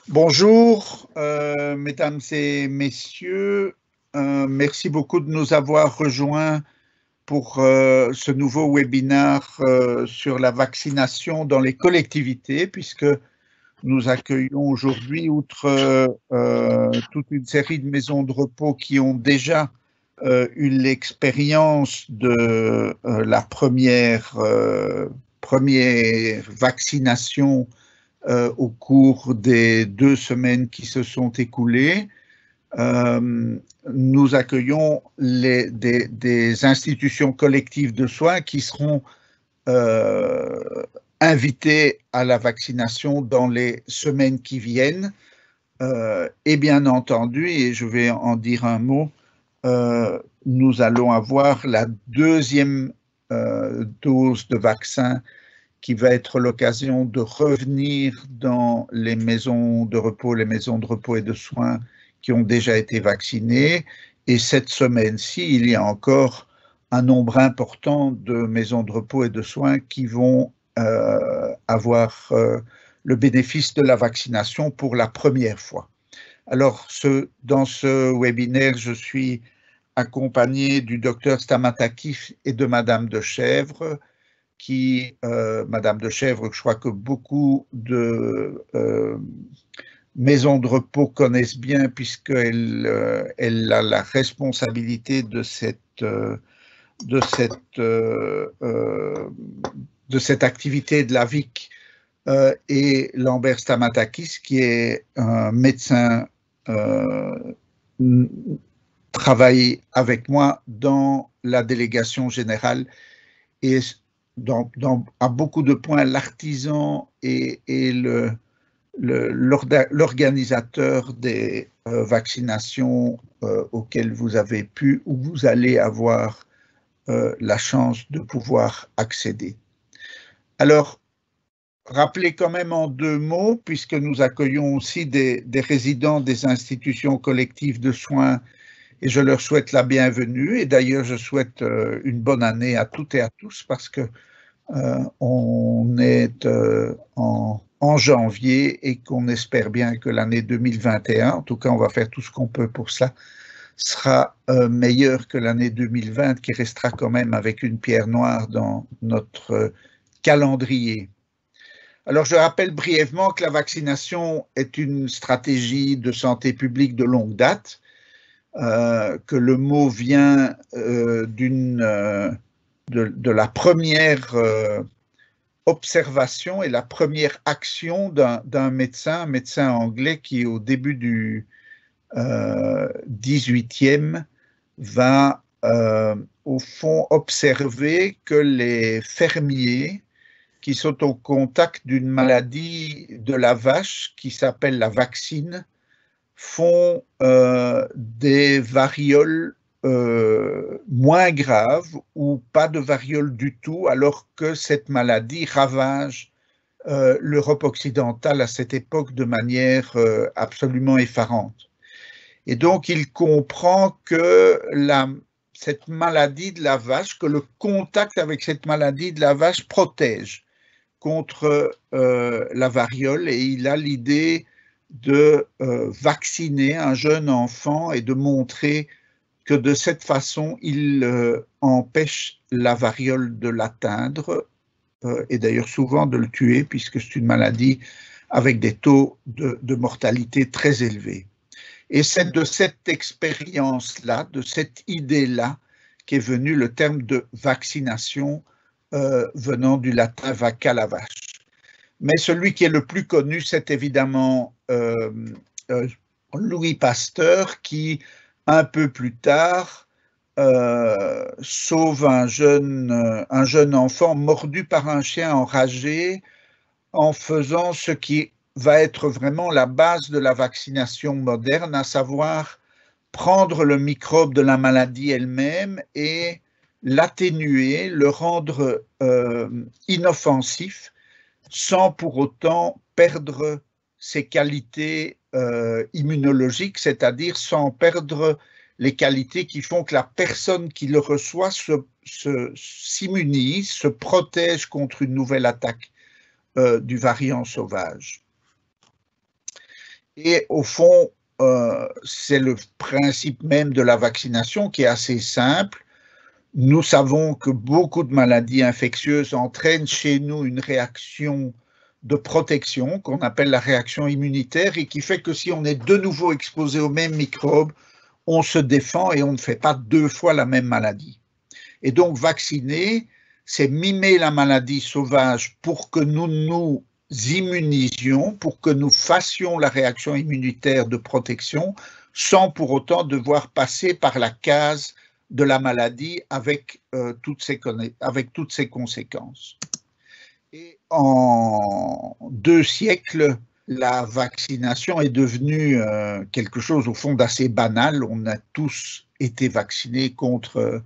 Bonjour, mesdames et messieurs. Merci beaucoup de nous avoir rejoints pour ce nouveau webinaire sur la vaccination dans les collectivités, puisque nous accueillons aujourd'hui, outre toute une série de maisons de repos qui ont déjà eu l'expérience de la première vaccination au cours des 2 semaines qui se sont écoulées. Nous accueillons des institutions collectives de soins qui seront invitées à la vaccination dans les semaines qui viennent. Et bien entendu, et je vais en dire un mot, nous allons avoir la deuxième dose de vaccin qui va être l'occasion de revenir dans les maisons de repos et de soins qui ont déjà été vaccinées. Et cette semaine-ci, il y a encore un nombre important de maisons de repos et de soins qui vont avoir le bénéfice de la vaccination pour la première fois. Alors, dans ce webinaire, je suis accompagné du docteur Stamatakis et de Madame de Chèvre, Madame de Chèvre, je crois que beaucoup de maisons de repos connaissent bien, puisqu'elle a la responsabilité de cette activité de la VIC, et Lambert Stamatakis, qui est un médecin, travaille avec moi dans la délégation générale, et à beaucoup de points, l'artisan et l'organisateur des vaccinations auxquelles vous avez pu ou vous allez avoir la chance de pouvoir accéder. Alors, rappelez quand même en 2 mots, puisque nous accueillons aussi des résidents des institutions collectives de soins, et je leur souhaite la bienvenue. Et d'ailleurs, je souhaite une bonne année à toutes et à tous, parce que on est en janvier et qu'on espère bien que l'année 2021, en tout cas on va faire tout ce qu'on peut pour cela, sera meilleure que l'année 2020, qui restera quand même avec une pierre noire dans notre calendrier. Alors je rappelle brièvement que la vaccination est une stratégie de santé publique de longue date, que le mot vient de la première observation et la première action d'un médecin, un médecin anglais qui, au début du 18e, va au fond observer que les fermiers qui sont au contact d'une maladie de la vache qui s'appelle la vaccine font des varioles moins graves ou pas de variole du tout, alors que cette maladie ravage l'Europe occidentale à cette époque de manière absolument effarante. Et donc il comprend que cette maladie de la vache, que le contact avec cette maladie de la vache protège contre la variole, et il a l'idée de vacciner un jeune enfant et de montrer que de cette façon, il empêche la variole de l'atteindre, et d'ailleurs souvent de le tuer, puisque c'est une maladie avec des taux de mortalité très élevés. Et c'est de cette expérience-là, de cette idée-là, qu'est venu le terme de vaccination, venant du latin vacca, la vache. Mais celui qui est le plus connu, c'est évidemment Louis Pasteur, qui, un peu plus tard, sauve un jeune enfant mordu par un chien enragé, en faisant ce qui va être vraiment la base de la vaccination moderne, à savoir prendre le microbe de la maladie elle-même et l'atténuer, le rendre inoffensif, sans pour autant perdre ses qualités immunologiques, c'est-à-dire sans perdre les qualités qui font que la personne qui le reçoit s'immunise, se protège contre une nouvelle attaque du variant sauvage. Et au fond, c'est le principe même de la vaccination qui est assez simple. Nous savons que beaucoup de maladies infectieuses entraînent chez nous une réaction de protection qu'on appelle la réaction immunitaire et qui fait que si on est de nouveau exposé aux mêmes microbes, on se défend et on ne fait pas 2 fois la même maladie. Et donc vacciner, c'est mimer la maladie sauvage pour que nous nous immunisions, pour que nous fassions la réaction immunitaire de protection sans pour autant devoir passer par la case de la maladie avec toutes ses conséquences. Et en 2 siècles, la vaccination est devenue quelque chose au fond d'assez banal. On a tous été vaccinés contre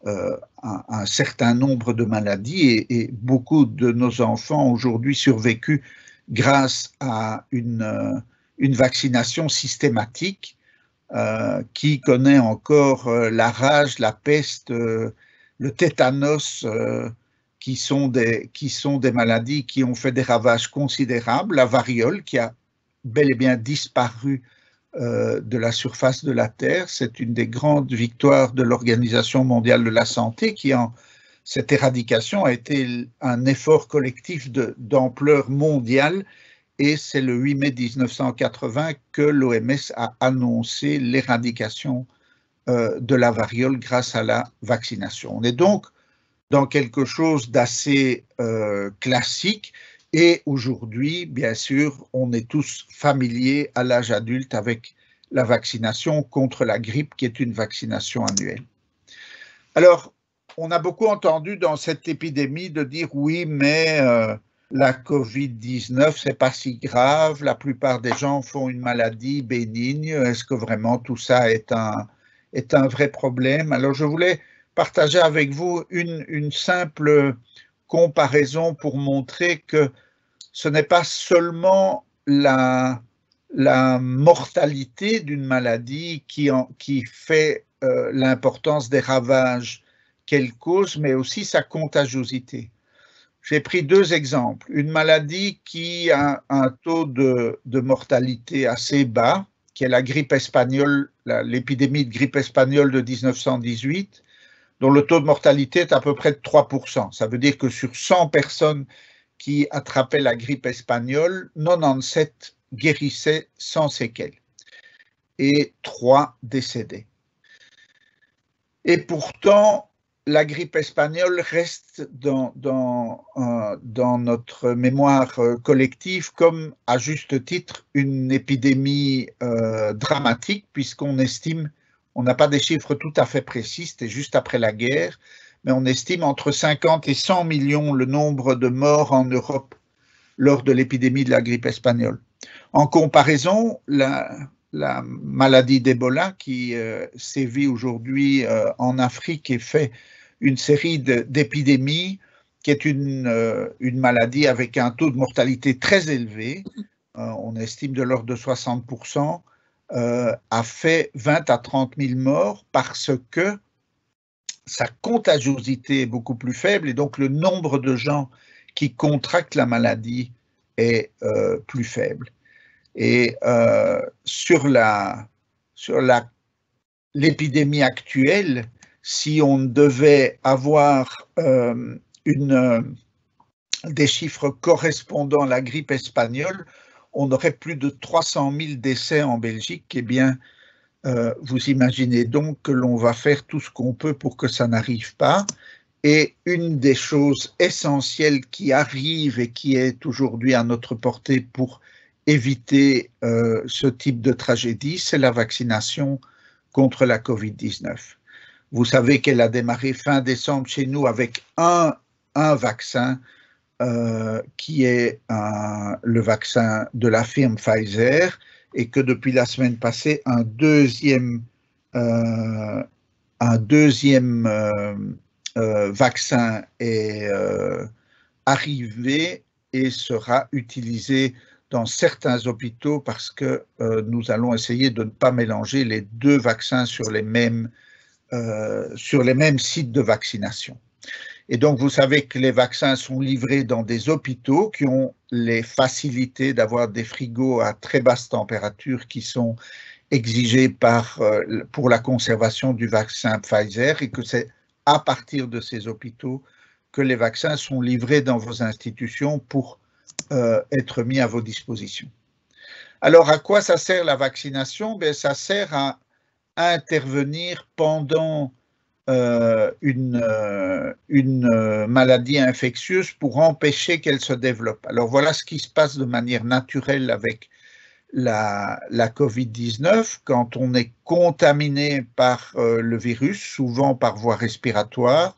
un certain nombre de maladies et beaucoup de nos enfants ont aujourd'hui survécu grâce à une vaccination systématique. Qui connaît encore la rage, la peste, le tétanos, qui sont des maladies qui ont fait des ravages considérables, la variole qui a bel et bien disparu de la surface de la Terre. C'est une des grandes victoires de l'Organisation mondiale de la santé qui, en cette éradication, a été un effort collectif d'ampleur mondiale. Et c'est le 8 mai 1980 que l'OMS a annoncé l'éradication de la variole grâce à la vaccination. On est donc dans quelque chose d'assez classique et aujourd'hui, bien sûr, on est tous familiers à l'âge adulte avec la vaccination contre la grippe qui est une vaccination annuelle. Alors, on a beaucoup entendu dans cette épidémie de dire oui, mais la Covid-19, c'est pas si grave, la plupart des gens font une maladie bénigne, est-ce que vraiment tout ça est un vrai problème? Alors je voulais partager avec vous une simple comparaison pour montrer que ce n'est pas seulement la mortalité d'une maladie qui fait l'importance des ravages qu'elle cause, mais aussi sa contagiosité. J'ai pris 2 exemples. Une maladie qui a un taux de mortalité assez bas, qui est la grippe espagnole, l'épidémie de grippe espagnole de 1918, dont le taux de mortalité est à peu près de 3%. Ça veut dire que sur 100 personnes qui attrapaient la grippe espagnole, 97 guérissaient sans séquelles et 3 décédaient. Et pourtant, la grippe espagnole reste dans notre mémoire collective comme, à juste titre, une épidémie dramatique, puisqu'on estime, on n'a pas des chiffres tout à fait précis, c'était juste après la guerre, mais on estime entre 50 et 100 millions le nombre de morts en Europe lors de l'épidémie de la grippe espagnole. En comparaison, la maladie d'Ebola qui sévit aujourd'hui en Afrique et fait une série d'épidémies qui est une maladie avec un taux de mortalité très élevé, on estime de l'ordre de 60%, a fait 20 à 30 000 morts parce que sa contagiosité est beaucoup plus faible et donc le nombre de gens qui contractent la maladie est plus faible. Et sur l'épidémie actuelle, si on devait avoir des chiffres correspondant à la grippe espagnole, on aurait plus de 300 000 décès en Belgique. Eh bien, vous imaginez donc que l'on va faire tout ce qu'on peut pour que ça n'arrive pas. Et une des choses essentielles qui arrive et qui est aujourd'hui à notre portée pour éviter ce type de tragédie, c'est la vaccination contre la Covid-19. Vous savez qu'elle a démarré fin décembre chez nous avec un vaccin qui est le vaccin de la firme Pfizer et que depuis la semaine passée, un deuxième vaccin est arrivé et sera utilisé dans certains hôpitaux parce que nous allons essayer de ne pas mélanger les 2 vaccins sur les mêmes sites de vaccination. Et donc, vous savez que les vaccins sont livrés dans des hôpitaux qui ont les facilités d'avoir des frigos à très basse température qui sont exigés pour la conservation du vaccin Pfizer, et que c'est à partir de ces hôpitaux que les vaccins sont livrés dans vos institutions pour être mis à vos dispositions. Alors, à quoi ça sert la vaccination? Ben, ça sert à intervenir pendant une maladie infectieuse pour empêcher qu'elle se développe. Alors voilà ce qui se passe de manière naturelle avec la COVID-19. Quand on est contaminé par le virus, souvent par voie respiratoire,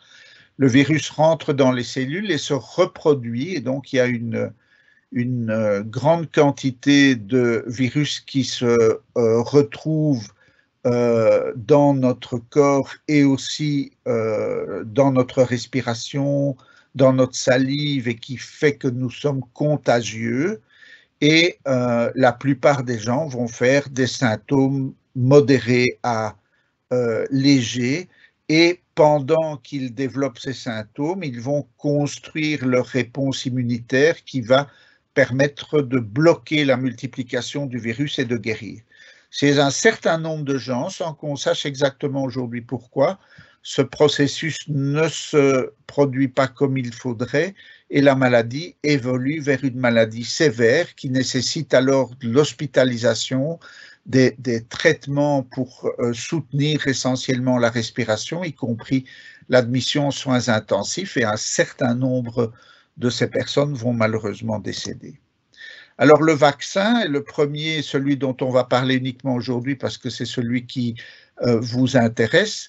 le virus rentre dans les cellules et se reproduit, et donc il y a une grande quantité de virus qui se retrouvent dans notre corps et aussi dans notre respiration, dans notre salive, et qui fait que nous sommes contagieux. Et la plupart des gens vont faire des symptômes modérés à légers, et pendant qu'ils développent ces symptômes, ils vont construire leur réponse immunitaire qui va permettre de bloquer la multiplication du virus et de guérir. Chez un certain nombre de gens, sans qu'on sache exactement aujourd'hui pourquoi, ce processus ne se produit pas comme il faudrait et la maladie évolue vers une maladie sévère qui nécessite alors de l'hospitalisation, des traitements pour soutenir essentiellement la respiration, y compris l'admission en soins intensifs, et un certain nombre de ces personnes vont malheureusement décéder. Alors le vaccin est le premier, celui dont on va parler uniquement aujourd'hui parce que c'est celui qui vous intéresse,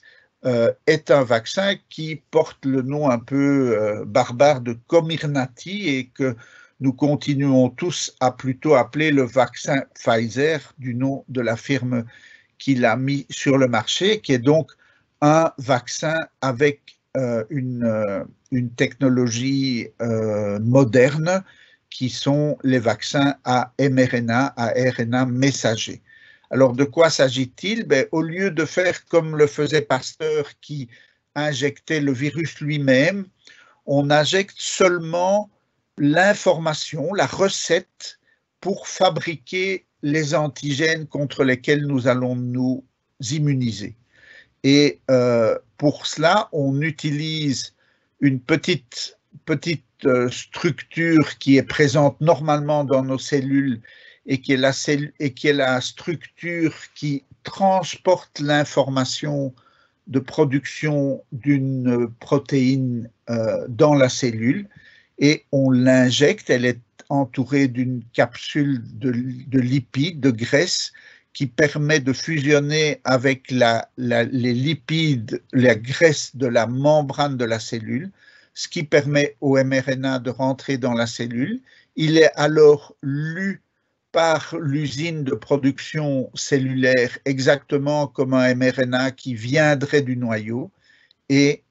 est un vaccin qui porte le nom un peu barbare de Comirnaty et que nous continuons tous à plutôt appeler le vaccin Pfizer du nom de la firme qui l'a mis sur le marché, qui est donc un vaccin avec une technologie moderne, qui sont les vaccins à mRNA, à RNA messager. Alors, de quoi s'agit-il? Ben, au lieu de faire comme le faisait Pasteur, qui injectait le virus lui-même, on injecte seulement l'information, la recette pour fabriquer les antigènes contre lesquels nous allons nous immuniser. Et pour cela, on utilise une petite structure qui est présente normalement dans nos cellules et qui est la structure qui transporte l'information de production d'une protéine dans la cellule, et on l'injecte. Elle est entourée d'une capsule de lipides, de graisse, qui permet de fusionner avec les lipides, la graisse de la membrane de la cellule, ce qui permet au mRNA de rentrer dans la cellule. Il est alors lu par l'usine de production cellulaire exactement comme un mRNA qui viendrait du noyau, et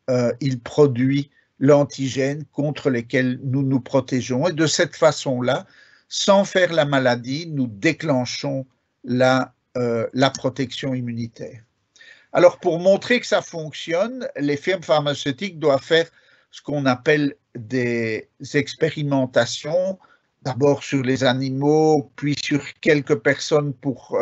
il produit l'antigène contre lequel nous nous protégeons. Et de cette façon-là, sans faire la maladie, nous déclenchons la protection immunitaire. Alors, pour montrer que ça fonctionne, les firmes pharmaceutiques doivent faire ce qu'on appelle des expérimentations, d'abord sur les animaux, puis sur quelques personnes pour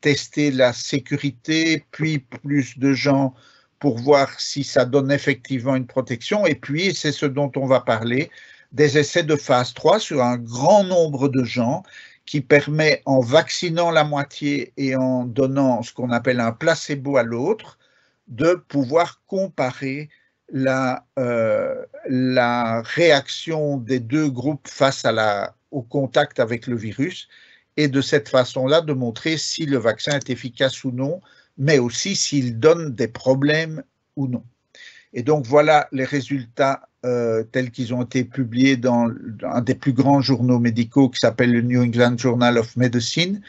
tester la sécurité, puis plus de gens pour voir si ça donne effectivement une protection, et puis, c'est ce dont on va parler, des essais de phase 3 sur un grand nombre de gens, qui permet, en vaccinant la moitié et en donnant ce qu'on appelle un placebo à l'autre, de pouvoir comparer la réaction des deux groupes face au contact avec le virus, et de cette façon-là de montrer si le vaccin est efficace ou non, mais aussi s'il donne des problèmes ou non. Et donc voilà les résultats tels qu'ils ont été publiés dans un des plus grands journaux médicaux qui s'appelle le New England Journal of Medicine,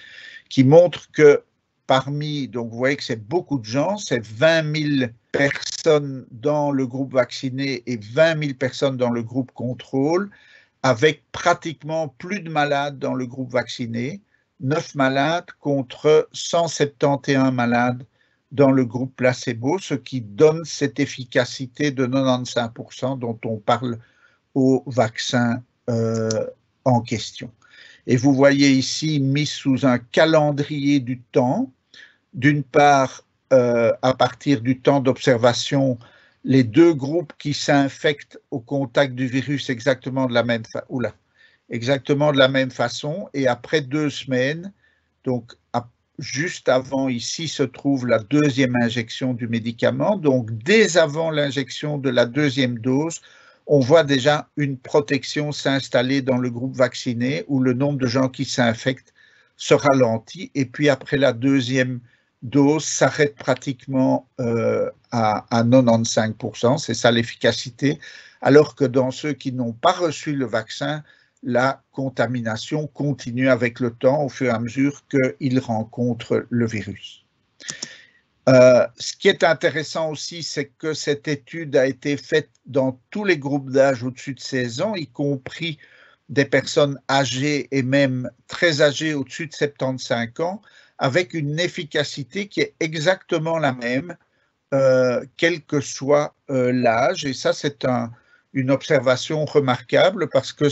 qui montre que parmi, donc vous voyez que c'est beaucoup de gens, c'est 20 000 personnes dans le groupe vacciné et 20 000 personnes dans le groupe contrôle, avec pratiquement plus de malades dans le groupe vacciné, 9 malades contre 171 malades dans le groupe placebo, ce qui donne cette efficacité de 95% dont on parle au vaccin en question. Et vous voyez ici, mis sous un calendrier du temps, d'une part, à partir du temps d'observation, les deux groupes qui s'infectent au contact du virus exactement de la même façon, et après 2 semaines, donc juste avant ici se trouve la deuxième injection du médicament, donc dès avant l'injection de la deuxième dose, on voit déjà une protection s'installer dans le groupe vacciné où le nombre de gens qui s'infectent se ralentit, et puis après la deuxième dose s'arrête pratiquement à 95%, c'est ça l'efficacité, alors que dans ceux qui n'ont pas reçu le vaccin, la contamination continue avec le temps au fur et à mesure qu'ils rencontrent le virus. Ce qui est intéressant aussi, c'est que cette étude a été faite dans tous les groupes d'âge au-dessus de 16 ans, y compris des personnes âgées et même très âgées au-dessus de 75 ans, avec une efficacité qui est exactement la même, quel que soit l'âge. Et ça, c'est une observation remarquable parce que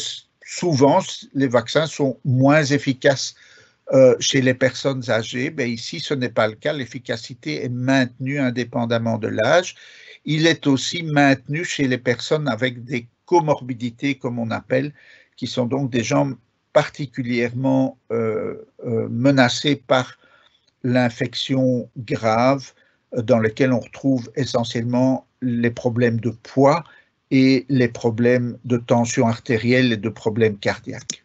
souvent, les vaccins sont moins efficaces chez les personnes âgées. Mais ici, ce n'est pas le cas. L'efficacité est maintenue indépendamment de l'âge. Il est aussi maintenu chez les personnes avec des comorbidités, comme on appelle, qui sont donc des gens particulièrement menacés par l'infection grave, dans lesquels on retrouve essentiellement les problèmes de poids et les problèmes de tension artérielle et de problèmes cardiaques.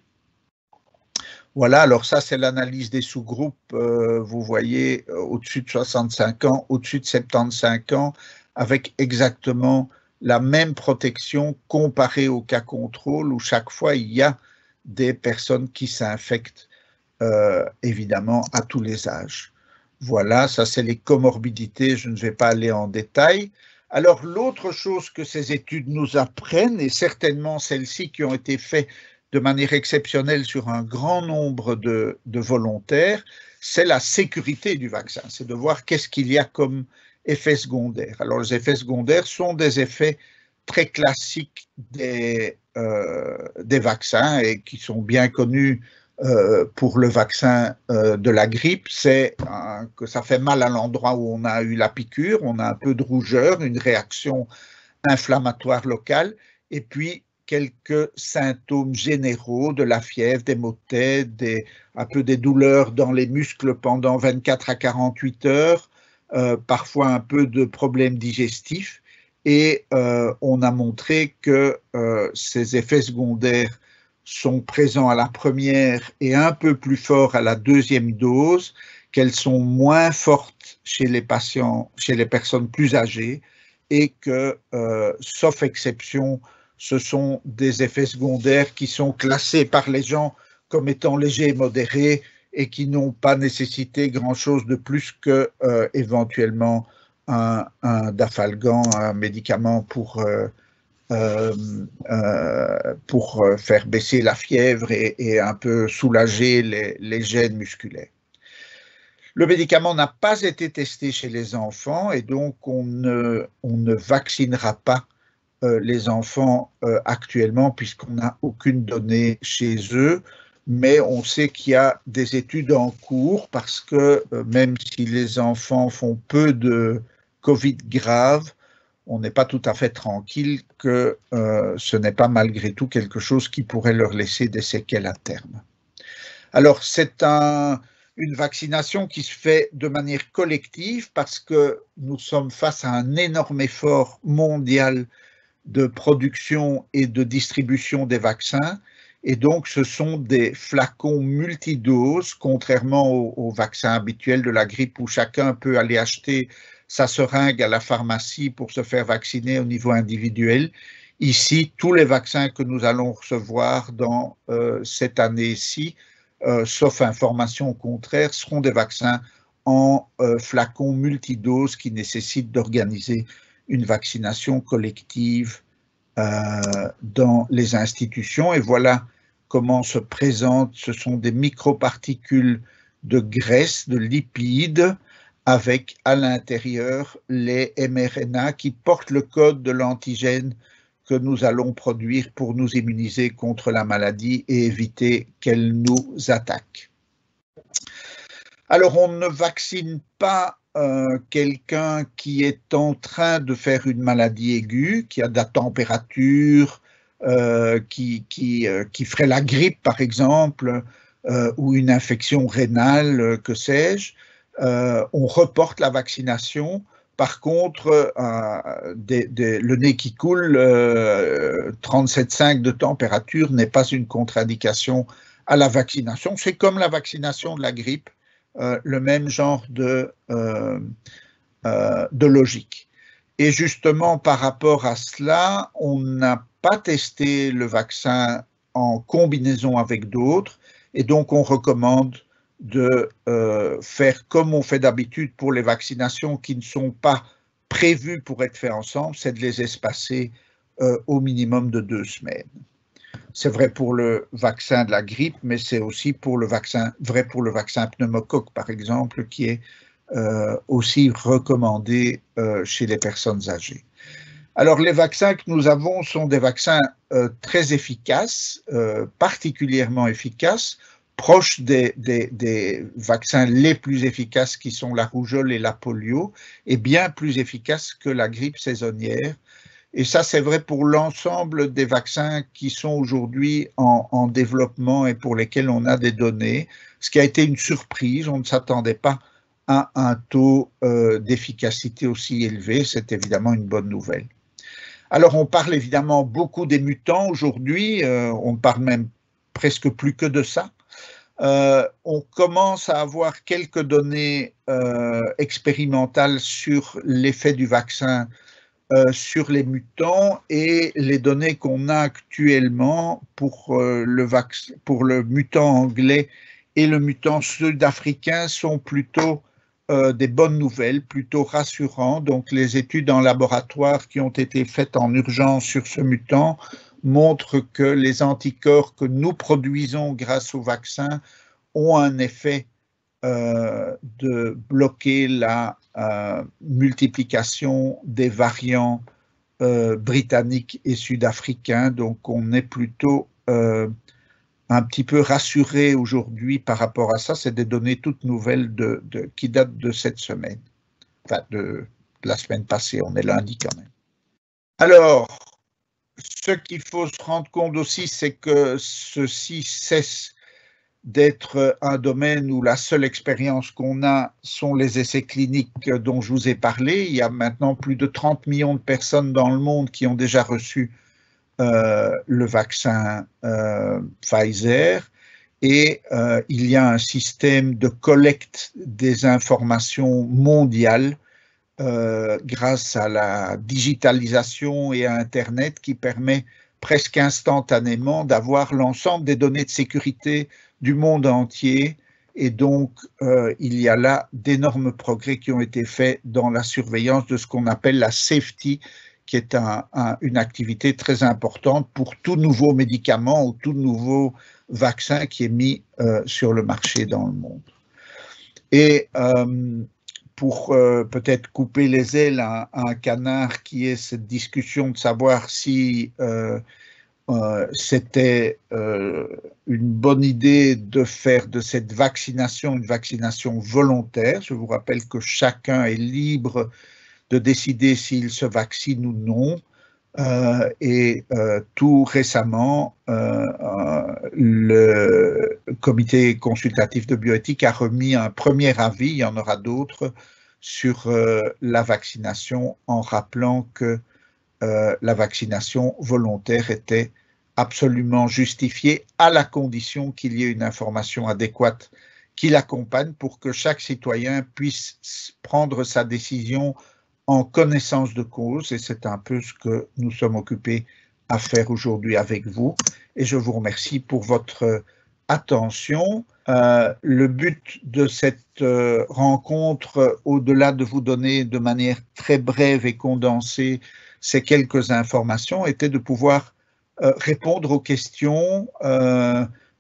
Voilà, alors ça c'est l'analyse des sous-groupes, vous voyez, au-dessus de 65 ans, au-dessus de 75 ans, avec exactement la même protection comparée au cas contrôle, où chaque fois il y a des personnes qui s'infectent, évidemment, à tous les âges. Voilà, ça c'est les comorbidités, je ne vais pas aller en détail. Alors l'autre chose que ces études nous apprennent, et certainement celles-ci qui ont été faites de manière exceptionnelle sur un grand nombre de volontaires, c'est la sécurité du vaccin, c'est de voir qu'est-ce qu'il y a comme effets secondaires. Alors les effets secondaires sont des effets très classiques des vaccins et qui sont bien connus pour le vaccin de la grippe, c'est que ça fait mal à l'endroit où on a eu la piqûre, on a un peu de rougeur, une réaction inflammatoire locale, et puis quelques symptômes généraux de la fièvre, des maux de tête, un peu des douleurs dans les muscles pendant 24 à 48 heures, parfois un peu de problèmes digestifs, et on a montré que ces effets secondaires sont présents à la première et un peu plus forts à la deuxième dose, qu'elles sont moins fortes chez les patients, chez les personnes plus âgées, et que, sauf exception, ce sont des effets secondaires qui sont classés par les gens comme étant légers et modérés et qui n'ont pas nécessité grand-chose de plus que éventuellement un dafalgan, un médicament pour faire baisser la fièvre et un peu soulager les gènes musculaires. Le médicament n'a pas été testé chez les enfants et donc on ne vaccinera pas les enfants actuellement puisqu'on n'a aucune donnée chez eux, mais on sait qu'il y a des études en cours parce que même si les enfants font peu de Covid grave, on n'est pas tout à fait tranquille que ce n'est pas malgré tout quelque chose qui pourrait leur laisser des séquelles à terme. Alors, c'est une vaccination qui se fait de manière collective parce que nous sommes face à un énorme effort mondial de production et de distribution des vaccins. Et donc, ce sont des flacons multidoses, contrairement aux vaccins habituels de la grippe où chacun peut aller acheter sa seringue à la pharmacie pour se faire vacciner au niveau individuel. Ici, tous les vaccins que nous allons recevoir dans cette année-ci, sauf information contraire, seront des vaccins en flacons multidoses qui nécessitent d'organiser une vaccination collective dans les institutions. Et voilà comment se présentent, ce sont des microparticules de graisse, de lipides, avec à l'intérieur les mRNA qui portent le code de l'antigène que nous allons produire pour nous immuniser contre la maladie et éviter qu'elle nous attaque. Alors, on ne vaccine pas quelqu'un qui est en train de faire une maladie aiguë, qui a de la température, qui ferait la grippe, par exemple, ou une infection rénale, que sais-je. On reporte la vaccination. Par contre, le nez qui coule, 37,5 de température n'est pas une contre-indication à la vaccination. C'est comme la vaccination de la grippe, le même genre de logique. Et justement, par rapport à cela, on n'a pas testé le vaccin en combinaison avec d'autres, et donc on recommande de faire comme on fait d'habitude pour les vaccinations qui ne sont pas prévues pour être faites ensemble, c'est de les espacer au minimum de 2 semaines. C'est vrai pour le vaccin de la grippe, mais c'est aussi vrai pour le vaccin pneumocoque, par exemple, qui est aussi recommandé chez les personnes âgées. Alors, les vaccins que nous avons sont des vaccins très efficaces, particulièrement efficaces, proches des vaccins les plus efficaces qui sont la rougeole et la polio, et bien plus efficaces que la grippe saisonnière. Et ça, c'est vrai pour l'ensemble des vaccins qui sont aujourd'hui en développement et pour lesquels on a des données, ce qui a été une surprise. On ne s'attendait pas à un taux d'efficacité aussi élevé. C'est évidemment une bonne nouvelle. Alors, on parle évidemment beaucoup des mutants aujourd'hui. On ne parle même presque plus que de ça. On commence à avoir quelques données expérimentales sur l'effet du vaccin sur les mutants, et les données qu'on a actuellement pour le mutant anglais et le mutant sud-africain sont plutôt des bonnes nouvelles, plutôt rassurantes. Donc les études en laboratoire qui ont été faites en urgence sur ce mutant montrent que les anticorps que nous produisons grâce au vaccin ont un effet de bloquer la multiplication des variants britanniques et sud-africains. Donc on est plutôt un petit peu rassuré aujourd'hui par rapport à ça. C'est des données toutes nouvelles qui datent de cette semaine, enfin de la semaine passée, on est lundi quand même. Alors, ce qu'il faut se rendre compte aussi, c'est que ceci cesse d'être un domaine où la seule expérience qu'on a sont les essais cliniques dont je vous ai parlé. Il y a maintenant plus de 30 millions de personnes dans le monde qui ont déjà reçu le vaccin Pfizer, et il y a un système de collecte des informations mondiales grâce à la digitalisation et à Internet qui permet presque instantanément d'avoir l'ensemble des données de sécurité du monde entier, et donc il y a là d'énormes progrès qui ont été faits dans la surveillance de ce qu'on appelle la safety, qui est une activité très importante pour tout nouveau médicament ou tout nouveau vaccin qui est mis sur le marché dans le monde. Et pour peut-être couper les ailes à un canard qui est cette discussion de savoir si c'était une bonne idée de faire de cette vaccination une vaccination volontaire. Je vous rappelle que chacun est libre de décider s'il se vaccine ou non. Et tout récemment, le comité consultatif de bioéthique a remis un premier avis, il y en aura d'autres, sur la vaccination, en rappelant que la vaccination volontaire était absolument justifiée à la condition qu'il y ait une information adéquate qui l'accompagne pour que chaque citoyen puisse prendre sa décision en connaissance de cause, et c'est un peu ce que nous sommes occupés à faire aujourd'hui avec vous, et je vous remercie pour votre attention. Le but de cette rencontre, au-delà de vous donner de manière très brève et condensée ces quelques informations, était de pouvoir répondre aux questions,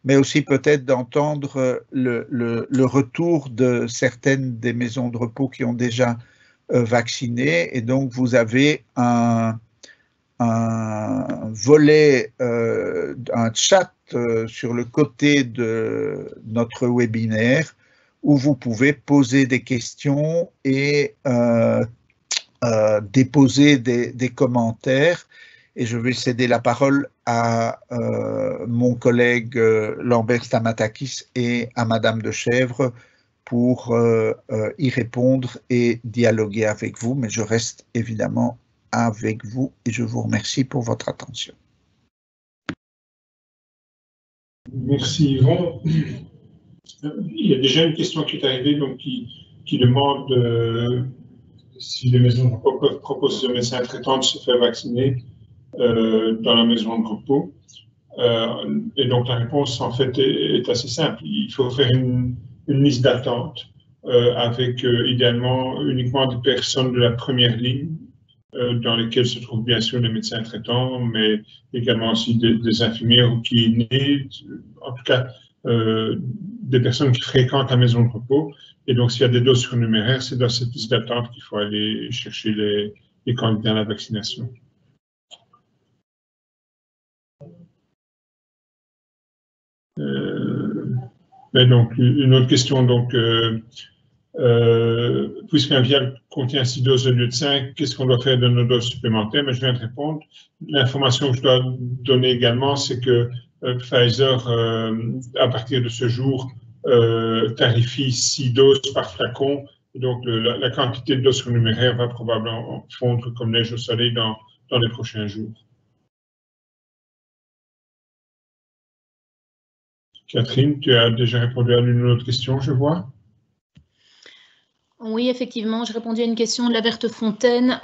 mais aussi peut-être d'entendre le retour de certaines des maisons de repos qui ont déjà vacciné. Et donc, vous avez un volet, un chat sur le côté de notre webinaire où vous pouvez poser des questions et déposer des commentaires. Et je vais céder la parole à mon collègue Lambert Stamatakis et à Madame de Chèvre pour y répondre et dialoguer avec vous. Mais je reste évidemment avec vous et je vous remercie pour votre attention. Merci Yvon. Il y a déjà une question qui est arrivée donc qui demande si les maisons de repos peuvent proposer aux médecins traitants de se faire vacciner dans la maison de repos. Et donc la réponse en fait est assez simple. Il faut faire une liste d'attente avec idéalement uniquement des personnes de la première ligne dans lesquelles se trouvent bien sûr les médecins traitants, mais également aussi des infirmières ou kinés, en tout cas des personnes qui fréquentent la maison de repos. Et donc s'il y a des doses surnuméraires, c'est dans cette liste d'attente qu'il faut aller chercher les candidats à la vaccination. Mais donc, une autre question, donc, puisqu'un vial contient 6 doses au lieu de 5, qu'est-ce qu'on doit faire de nos doses supplémentaires? Mais je viens de répondre. L'information que je dois donner également, c'est que Pfizer, à partir de ce jour, tarifie 6 doses par flacon. Donc, la quantité de doses surnuméraires va probablement fondre comme neige au soleil dans les prochains jours. Catherine, tu as déjà répondu à une autre question, je vois. Oui, effectivement, j'ai répondu à une question de la Verte Fontaine.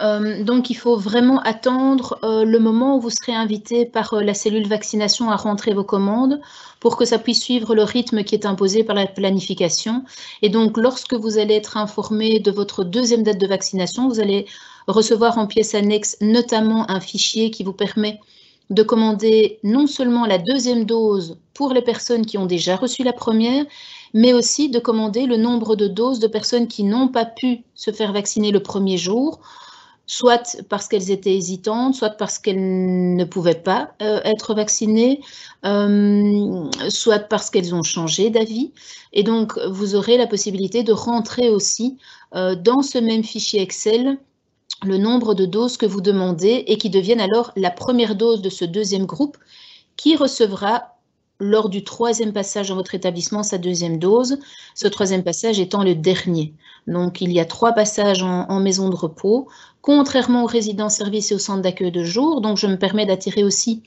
Donc, il faut vraiment attendre le moment où vous serez invité par la cellule vaccination à rentrer vos commandes pour que ça puisse suivre le rythme qui est imposé par la planification. Et donc, lorsque vous allez être informé de votre deuxième date de vaccination, vous allez recevoir en pièce annexe notamment un fichier qui vous permet de commander non seulement la deuxième dose pour les personnes qui ont déjà reçu la première, mais aussi de commander le nombre de doses de personnes qui n'ont pas pu se faire vacciner le premier jour, soit parce qu'elles étaient hésitantes, soit parce qu'elles ne pouvaient pas être vaccinées, soit parce qu'elles ont changé d'avis. Et donc, vous aurez la possibilité de rentrer aussi dans ce même fichier Excel le nombre de doses que vous demandez et qui deviennent alors la première dose de ce deuxième groupe qui recevra lors du troisième passage dans votre établissement sa deuxième dose, ce troisième passage étant le dernier. Donc, il y a 3 passages en maison de repos, contrairement aux résidences-services et aux centres d'accueil de jour. Donc, je me permets d'attirer aussi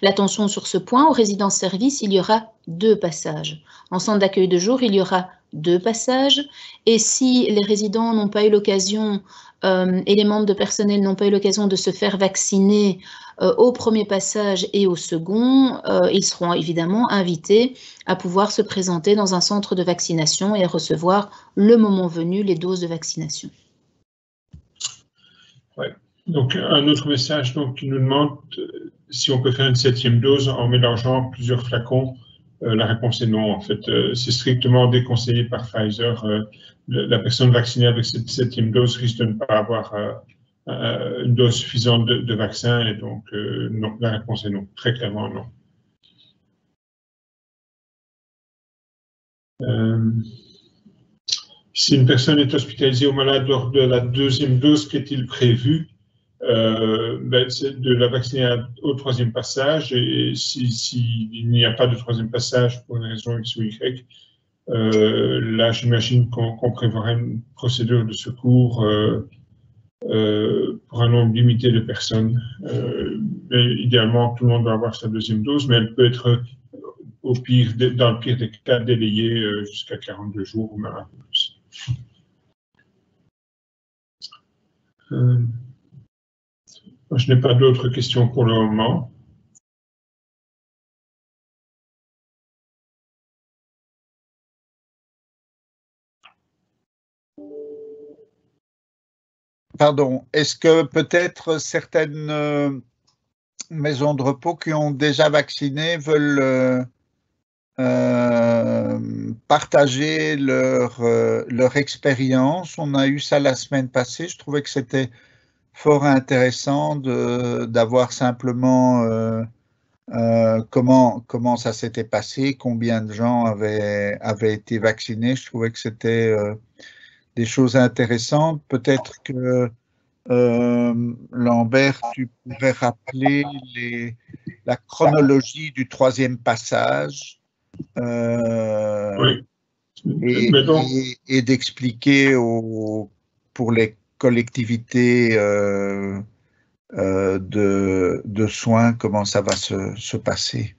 l'attention sur ce point. Aux résidences-services, il y aura 2 passages. En centre d'accueil de jour, il y aura 2 passages. Et si les résidents n'ont pas eu l'occasion et les membres de personnel n'ont pas eu l'occasion de se faire vacciner au premier passage et au second, ils seront évidemment invités à pouvoir se présenter dans un centre de vaccination et à recevoir le moment venu les doses de vaccination. Ouais. Donc, un autre message donc, qui nous demande si on peut faire une 7e dose en mélangeant plusieurs flacons. La réponse est non. En fait, c'est strictement déconseillé par Pfizer. La personne vaccinée avec cette 7e dose risque de ne pas avoir une dose suffisante de vaccin. Et donc, non, la réponse est non. Très clairement, non. Si une personne est hospitalisée ou malade lors de la 2e dose, qu'est-il prévu? C'est de la vacciner au 3e passage, et s'il n'y a pas de 3e passage pour une raison X ou Y, là j'imagine qu'on prévoira une procédure de secours pour un nombre limité de personnes. Mais idéalement, tout le monde doit avoir sa 2e dose, mais elle peut être au pire, dans le pire des cas, délayée jusqu'à 42 jours ou même un peu plus. Je n'ai pas d'autres questions pour le moment. Pardon, est-ce que peut-être certaines maisons de repos qui ont déjà vacciné veulent partager leur expérience. On a eu ça la semaine passée. Je trouvais que c'était fort intéressant d'avoir simplement comment ça s'était passé, combien de gens avaient été vaccinés. Je trouvais que c'était des choses intéressantes. Peut-être que Lambert, tu pourrais rappeler la chronologie du 3e passage Oui. et d'expliquer pour les collectivités de soins comment ça va se passer.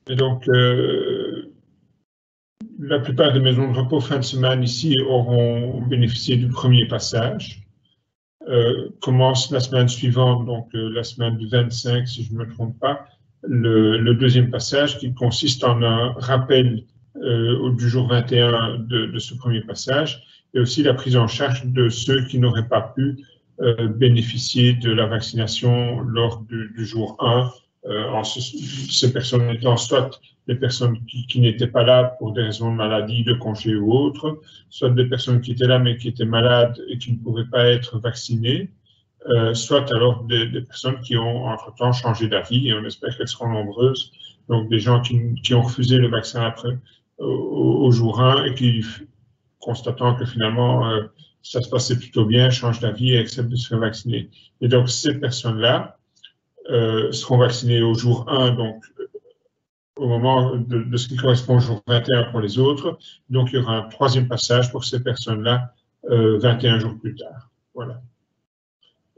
Et donc, la plupart des maisons de repos fin de semaine ici auront bénéficié du premier passage. Commence la semaine suivante, donc la semaine du 25, si je ne me trompe pas, le deuxième passage qui consiste en un rappel du jour 21 de ce premier passage et aussi la prise en charge de ceux qui n'auraient pas pu bénéficier de la vaccination lors du jour 1, ces personnes étant soit des personnes qui n'étaient pas là pour des raisons de maladie, de congé ou autres, soit des personnes qui étaient là mais qui étaient malades et qui ne pouvaient pas être vaccinées, soit alors des personnes qui ont entre-temps changé d'avis, et on espère qu'elles seront nombreuses, donc des gens qui ont refusé le vaccin après, au jour 1 et qui, constatant que finalement ça se passait plutôt bien, changent d'avis et acceptent de se faire vacciner. Et donc ces personnes-là seront vaccinées au jour 1, donc au moment de ce qui correspond au jour 21 pour les autres. Donc, il y aura un 3e passage pour ces personnes-là 21 jours plus tard. Voilà.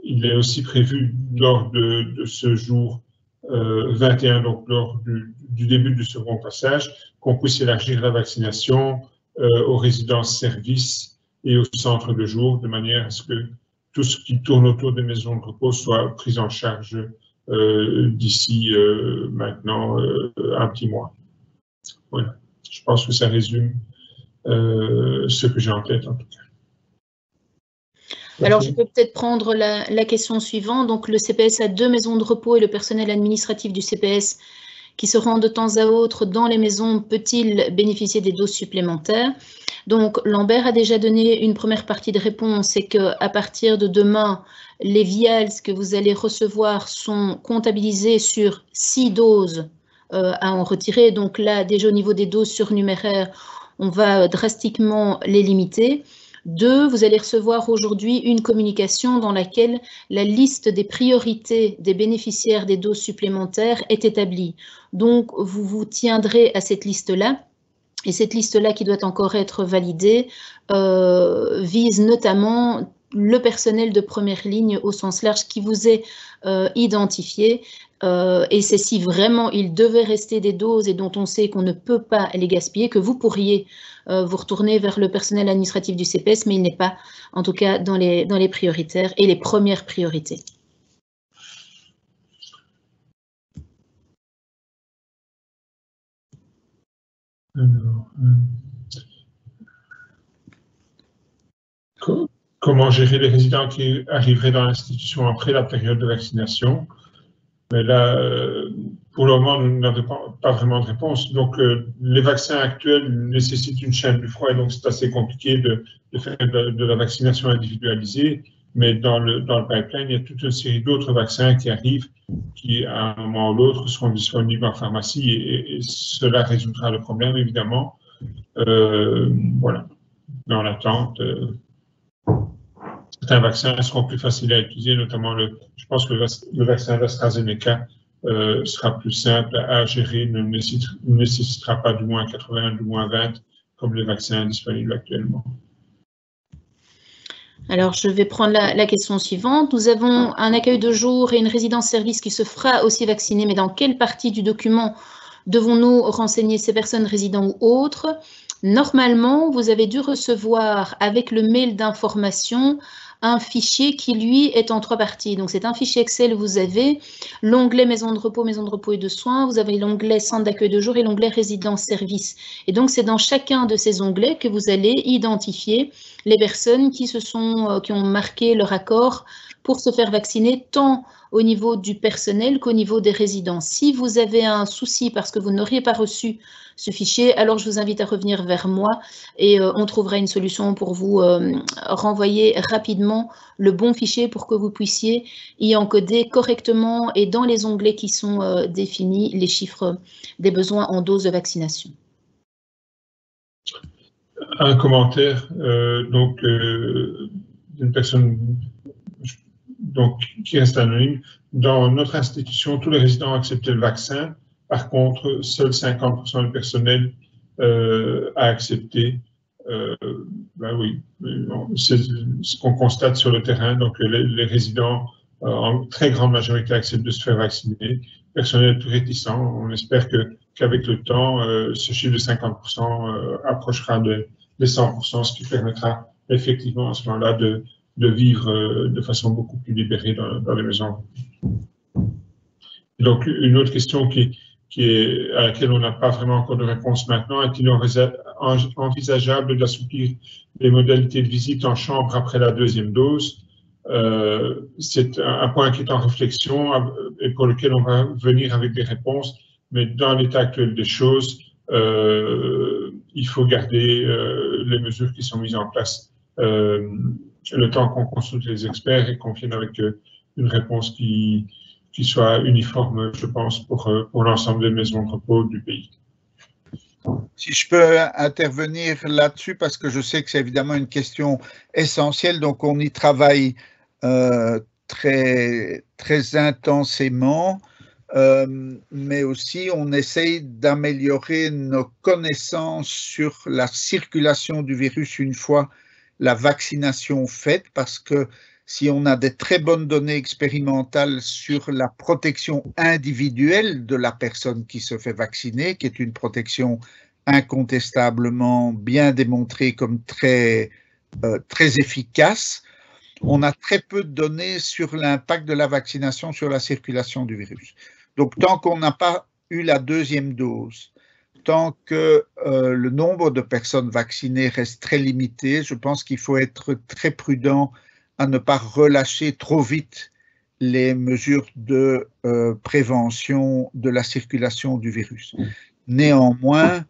Il est aussi prévu lors de ce jour 21, donc lors du début du second passage, qu'on puisse élargir la vaccination aux résidences-services et aux centres de jour, de manière à ce que tout ce qui tourne autour des maisons de repos soit pris en charge d'ici maintenant un petit mois. Voilà. Je pense que ça résume ce que j'ai en tête en tout cas. Alors, je peux peut-être prendre la question suivante. Donc, le CPS a 2 maisons de repos et le personnel administratif du CPS qui se rend de temps à autre dans les maisons peut-il bénéficier des doses supplémentaires? Donc, Lambert a déjà donné une première partie de réponse, c'est qu'à partir de demain, les vials que vous allez recevoir sont comptabilisés sur 6 doses à en retirer. Donc là, déjà au niveau des doses surnuméraires, on va drastiquement les limiter. 2, vous allez recevoir aujourd'hui une communication dans laquelle la liste des priorités des bénéficiaires des doses supplémentaires est établie. Donc, vous vous tiendrez à cette liste-là. Et cette liste-là, qui doit encore être validée, vise notamment le personnel de première ligne au sens large qui vous est identifié. Et c'est si vraiment il devait rester des doses et dont on sait qu'on ne peut pas les gaspiller, que vous pourriez vous retourner vers le personnel administratif du CPS, mais il n'est pas, en tout cas, dans les prioritaires et les premières priorités. Alors, comment gérer les résidents qui arriveraient dans l'institution après la période de vaccination? Mais là, pour le moment, nous n'avons pas vraiment de réponse. Donc, les vaccins actuels nécessitent une chaîne du froid, et donc c'est assez compliqué de faire de la vaccination individualisée. Mais dans le pipeline, il y a toute une série d'autres vaccins qui arrivent, qui à un moment ou l'autre seront disponibles en pharmacie, et cela résoudra le problème, évidemment. Voilà, dans l'attente. Certains vaccins seront plus faciles à utiliser, notamment je pense que le vaccin d'AstraZeneca sera plus simple à gérer, ne nécessitera pas du moins 80, du moins 20, comme les vaccins disponibles actuellement. Alors, je vais prendre la question suivante. Nous avons un accueil de jour et une résidence-service qui se fera aussi vacciner, mais dans quelle partie du document devons-nous renseigner ces personnes résidents ou autres? Normalement, vous avez dû recevoir avec le mail d'information un fichier qui, lui, est en 3 parties. Donc, c'est un fichier Excel, vous avez l'onglet maison de repos et de soins, vous avez l'onglet centre d'accueil de jour et l'onglet résidence-service. Et donc, c'est dans chacun de ces onglets que vous allez identifier les personnes qui ont marqué leur accord pour se faire vacciner, tant au niveau du personnel qu'au niveau des résidents. Si vous avez un souci parce que vous n'auriez pas reçu ce fichier, alors je vous invite à revenir vers moi et on trouvera une solution pour vous renvoyer rapidement le bon fichier pour que vous puissiez y encoder correctement et dans les onglets qui sont définis les chiffres des besoins en doses de vaccination. Un commentaire d'une personne qui reste anonyme. Dans notre institution, tous les résidents ont accepté le vaccin. Par contre, seuls 50% du personnel a accepté. Ben oui, c'est ce qu'on constate sur le terrain. Donc, les résidents, en très grande majorité, acceptent de se faire vacciner. Le personnel est plus réticent. On espère qu'avec le temps, ce chiffre de 50% approchera des 100%, ce qui permettra effectivement à ce moment-là de vivre de façon beaucoup plus libérée dans les maisons. Donc, une autre question à laquelle on n'a pas vraiment encore de réponse maintenant, est-il envisageable d'assouplir les modalités de visite en chambre après la deuxième dose? C'est un point qui est en réflexion et pour lequel on va venir avec des réponses, mais dans l'état actuel des choses, il faut garder les mesures qui sont mises en place le temps qu'on consulte les experts et qu'on vienne avec une réponse qui soit uniforme, je pense, pour l'ensemble des maisons de repos du pays. Si je peux intervenir là-dessus, parce que je sais que c'est évidemment une question essentielle, donc on y travaille très, très intensément, mais aussi on essaye d'améliorer nos connaissances sur la circulation du virus une fois la vaccination faite, parce que si on a des très bonnes données expérimentales sur la protection individuelle de la personne qui se fait vacciner, qui est une protection incontestablement bien démontrée comme très efficace, on a très peu de données sur l'impact de la vaccination sur la circulation du virus. Donc, tant qu'on n'a pas eu la deuxième dose, tant que le nombre de personnes vaccinées reste très limité, je pense qu'il faut être très prudent à ne pas relâcher trop vite les mesures de prévention de la circulation du virus. Néanmoins,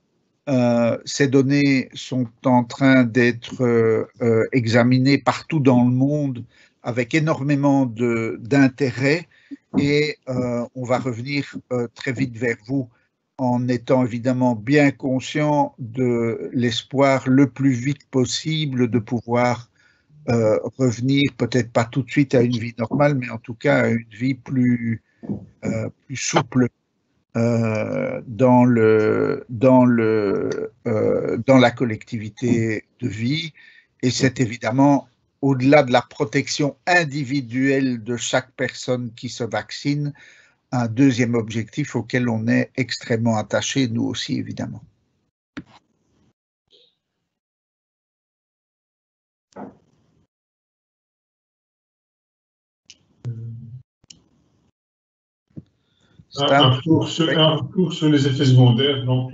ces données sont en train d'être examinées partout dans le monde avec énormément d'intérêt et on va revenir très vite vers vous en étant évidemment bien conscient de l'espoir le plus vite possible de pouvoir revenir, peut-être pas tout de suite à une vie normale, mais en tout cas à une vie plus souple dans la collectivité de vie. Et c'est évidemment, au-delà de la protection individuelle de chaque personne qui se vaccine, un deuxième objectif auquel on est extrêmement attaché, nous aussi évidemment. Un retour sur les effets secondaires. Donc,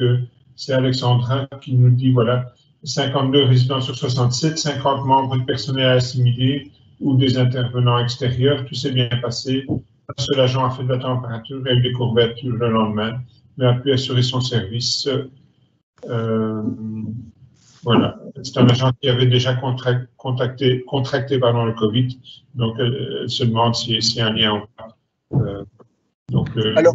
c'est Alexandra qui nous dit, voilà, 52 résidents sur 67, 50 membres du personnel assimilés ou des intervenants extérieurs, tout s'est bien passé. Un seul agent a fait de la température et a eu des courbatures le lendemain, mais a pu assurer son service. Voilà, c'est un agent qui avait déjà contracté le Covid, donc elle se demande s'il y a un lien ou pas. Alors,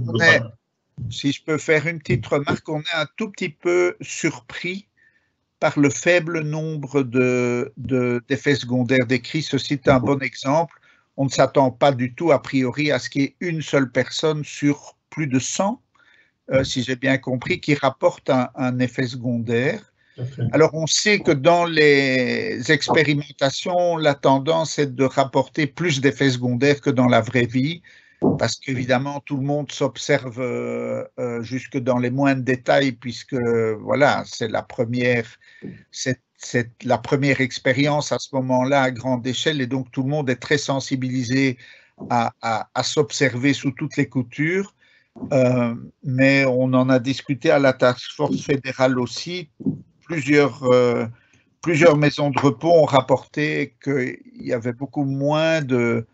si je peux faire une petite remarque, on est un tout petit peu surpris par le faible nombre d'effets secondaires décrits. Ceci est un bon exemple. On ne s'attend pas du tout, a priori, à ce qu'il y ait une seule personne sur plus de 100, si j'ai bien compris, qui rapporte un effet secondaire. Alors, on sait que dans les expérimentations, la tendance est de rapporter plus d'effets secondaires que dans la vraie vie, parce qu'évidemment, tout le monde s'observe jusque dans les moindres détails, puisque voilà, c'est la première expérience à ce moment-là à grande échelle, et donc tout le monde est très sensibilisé à s'observer sous toutes les coutures. Mais on en a discuté à la Task Force fédérale aussi. Plusieurs maisons de repos ont rapporté qu'il y avait beaucoup moins de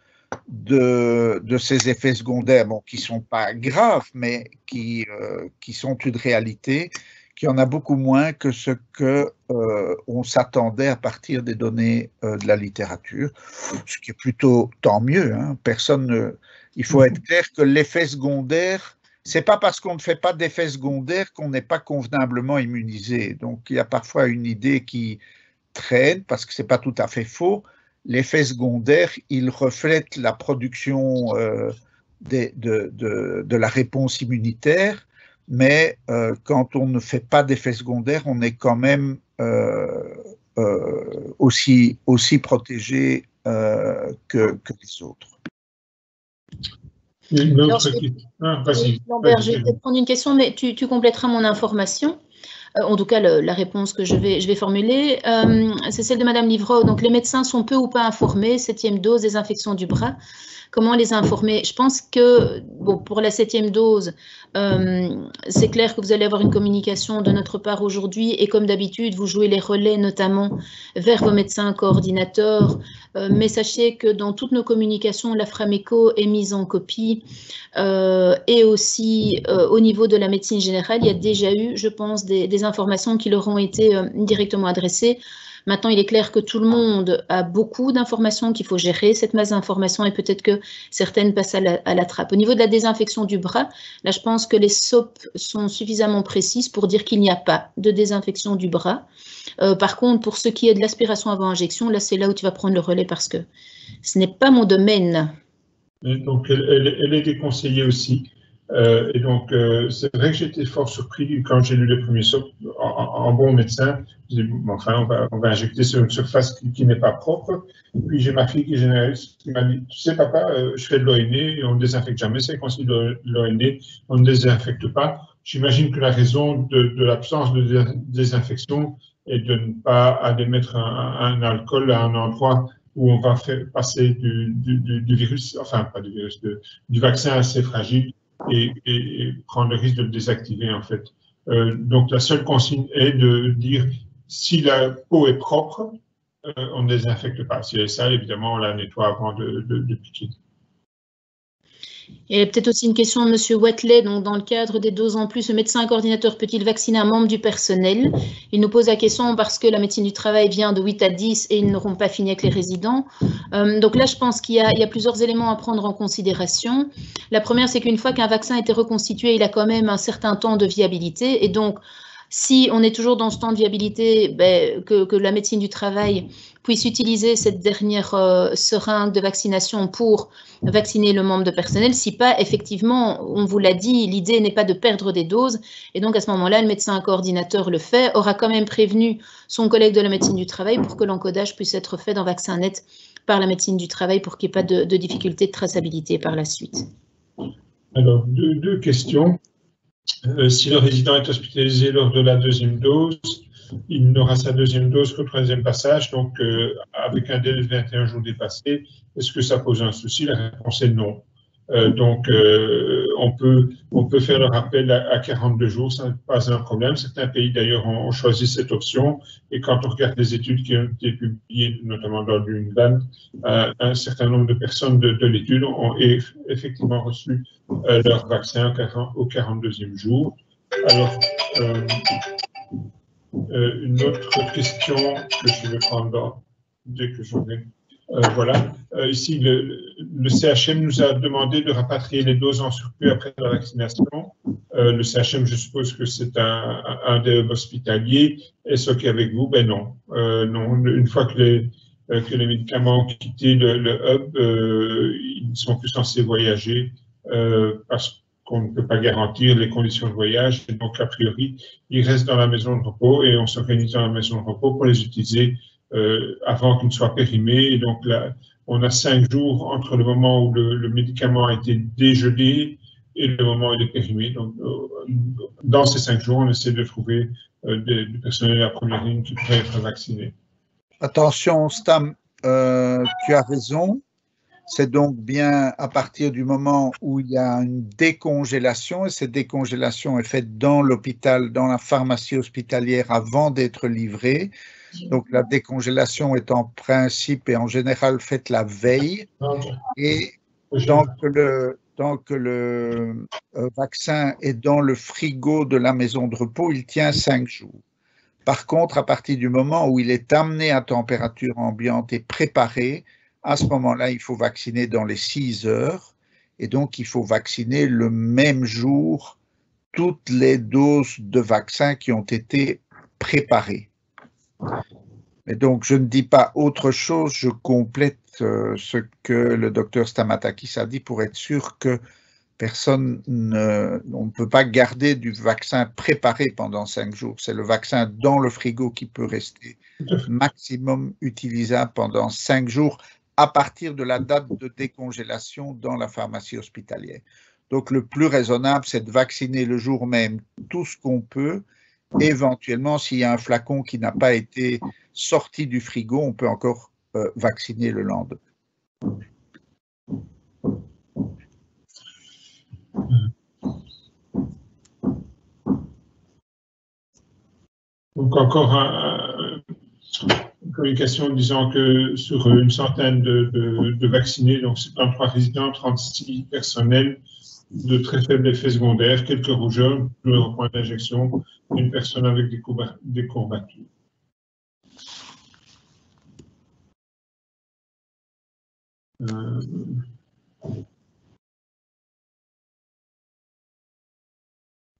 ces effets secondaires, bon, qui ne sont pas graves, mais qui sont une réalité, il y en a beaucoup moins que ce qu'on s'attendait à partir des données de la littérature, ce qui est plutôt tant mieux. Hein. Il faut être clair que l'effet secondaire, c'est pas parce qu'on ne fait pas d'effet secondaire qu'on n'est pas convenablement immunisé. Donc il y a parfois une idée qui traîne, parce que c'est pas tout à fait faux. L'effet secondaire, il reflète la production de la réponse immunitaire, mais quand on ne fait pas d'effet secondaire, on est quand même aussi protégé que les autres. Lambert, je vais peut-être prendre une question, mais tu compléteras mon information. En tout cas, la réponse que je vais formuler, c'est celle de Madame Livreau. Donc, les médecins sont peu ou pas informés, 7e dose, des infections du bras. Comment les informer? Je pense que, bon, pour la 7e dose, c'est clair que vous allez avoir une communication de notre part aujourd'hui et comme d'habitude, vous jouez les relais notamment vers vos médecins coordinateurs. Mais sachez que dans toutes nos communications, la Frameco est mise en copie et aussi au niveau de la médecine générale, il y a déjà eu, je pense, des informations qui leur ont été directement adressées. Maintenant, il est clair que tout le monde a beaucoup d'informations, qu'il faut gérer cette masse d'informations et peut-être que certaines passent à la trappe. Au niveau de la désinfection du bras, là, je pense que les SOP sont suffisamment précises pour dire qu'il n'y a pas de désinfection du bras. Par contre, pour ce qui est de l'aspiration avant injection, là, c'est là où tu vas prendre le relais parce que ce n'est pas mon domaine. Et donc, elle est déconseillée aussi. Et donc, c'est vrai que j'étais fort surpris quand j'ai lu les premiers SOP en bon médecin. Je dis, enfin, on va injecter sur une surface qui n'est pas propre. Et puis, j'ai ma fille qui est généraliste qui m'a dit, tu sais, papa, je fais de l'ONE et on ne désinfecte jamais. C'est conseillé de l'ONE, on ne désinfecte pas. J'imagine que la raison de l'absence de désinfection est de ne pas aller mettre un alcool à un endroit où on va faire passer du virus, enfin, pas du virus, du vaccin assez fragile. Et prendre le risque de le désactiver en fait. Donc la seule consigne est de dire si la peau est propre, on ne désinfecte pas. Si elle est sale, évidemment, on la nettoie avant de piquer. Il y a peut-être aussi une question de M. Watley. Donc, dans le cadre des doses en plus, le médecin coordinateur peut-il vacciner un membre du personnel? Il nous pose la question parce que la médecine du travail vient de 8 à 10 et ils n'auront pas fini avec les résidents. Donc là, je pense qu'il y a plusieurs éléments à prendre en considération. La première, c'est qu'une fois qu'un vaccin a été reconstitué, il a quand même un certain temps de viabilité. Et donc, si on est toujours dans ce temps de viabilité, que la médecine du travail puisse utiliser cette dernière seringue de vaccination pour vacciner le membre de personnel. Si pas, effectivement, on vous l'a dit, l'idée n'est pas de perdre des doses. Et donc, à ce moment-là, le médecin coordinateur le fait, aura quand même prévenu son collègue de la médecine du travail pour que l'encodage puisse être fait dans VaccinNet par la médecine du travail pour qu'il n'y ait pas de difficulté de traçabilité par la suite. Alors, deux questions. Si le résident est hospitalisé lors de la 2e dose, il n'aura sa 2e dose qu'au 3e passage, donc avec un délai de 21 jours dépassé, est-ce que ça pose un souci? La réponse est non. Donc, on peut faire le rappel à 42 jours, ça n'est pas un problème. Certains pays, d'ailleurs, ont choisi cette option. Et quand on regarde les études qui ont été publiées, notamment dans le New England, un certain nombre de personnes de l'étude ont effectivement reçu leur vaccin au 42e jour. Alors, une autre question que je vais prendre dès que j'en ai. Voilà. Ici, le CHM nous a demandé de rapatrier les doses en surplus après la vaccination. Le CHM, je suppose que c'est un des hubs hospitaliers. Est-ce OK avec vous? Ben non. Non. Une fois que les médicaments ont quitté le hub, ils ne sont plus censés voyager parce qu'on ne peut pas garantir les conditions de voyage. Et donc, a priori, ils restent dans la maison de repos et on s'organise dans la maison de repos pour les utiliser avant qu'ils ne soient périmés. Et donc là, on a 5 jours entre le moment où le médicament a été dégelé et le moment où il est périmé. Donc, dans ces 5 jours, on essaie de trouver du personnel à la première ligne qui pourrait être vacciné. Attention, Stam, tu as raison. C'est donc bien à partir du moment où il y a une décongélation, et cette décongélation est faite dans l'hôpital, dans la pharmacie hospitalière avant d'être livrée. Donc la décongélation est en principe et en général faite la veille. Et donc Tant que le vaccin est dans le frigo de la maison de repos, il tient 5 jours. Par contre, à partir du moment où il est amené à température ambiante et préparé, à ce moment-là, il faut vacciner dans les 6 heures. Et donc, il faut vacciner le même jour toutes les doses de vaccins qui ont été préparées. Mais donc, je ne dis pas autre chose, je complète ce que le docteur Stamatakis a dit pour être sûr que on ne peut pas garder du vaccin préparé pendant 5 jours. C'est le vaccin dans le frigo qui peut rester maximum utilisable pendant 5 jours à partir de la date de décongélation dans la pharmacie hospitalière. Donc, le plus raisonnable, c'est de vacciner le jour même tout ce qu'on peut. Éventuellement, s'il y a un flacon qui n'a pas été sorti du frigo, on peut encore vacciner le lendemain. Donc encore une communication disant que sur une centaine de vaccinés, donc 73 résidents, 36 personnels, de très faibles effets secondaires, quelques rougeurs, plusieurs points d'injection, une personne avec des courbatures.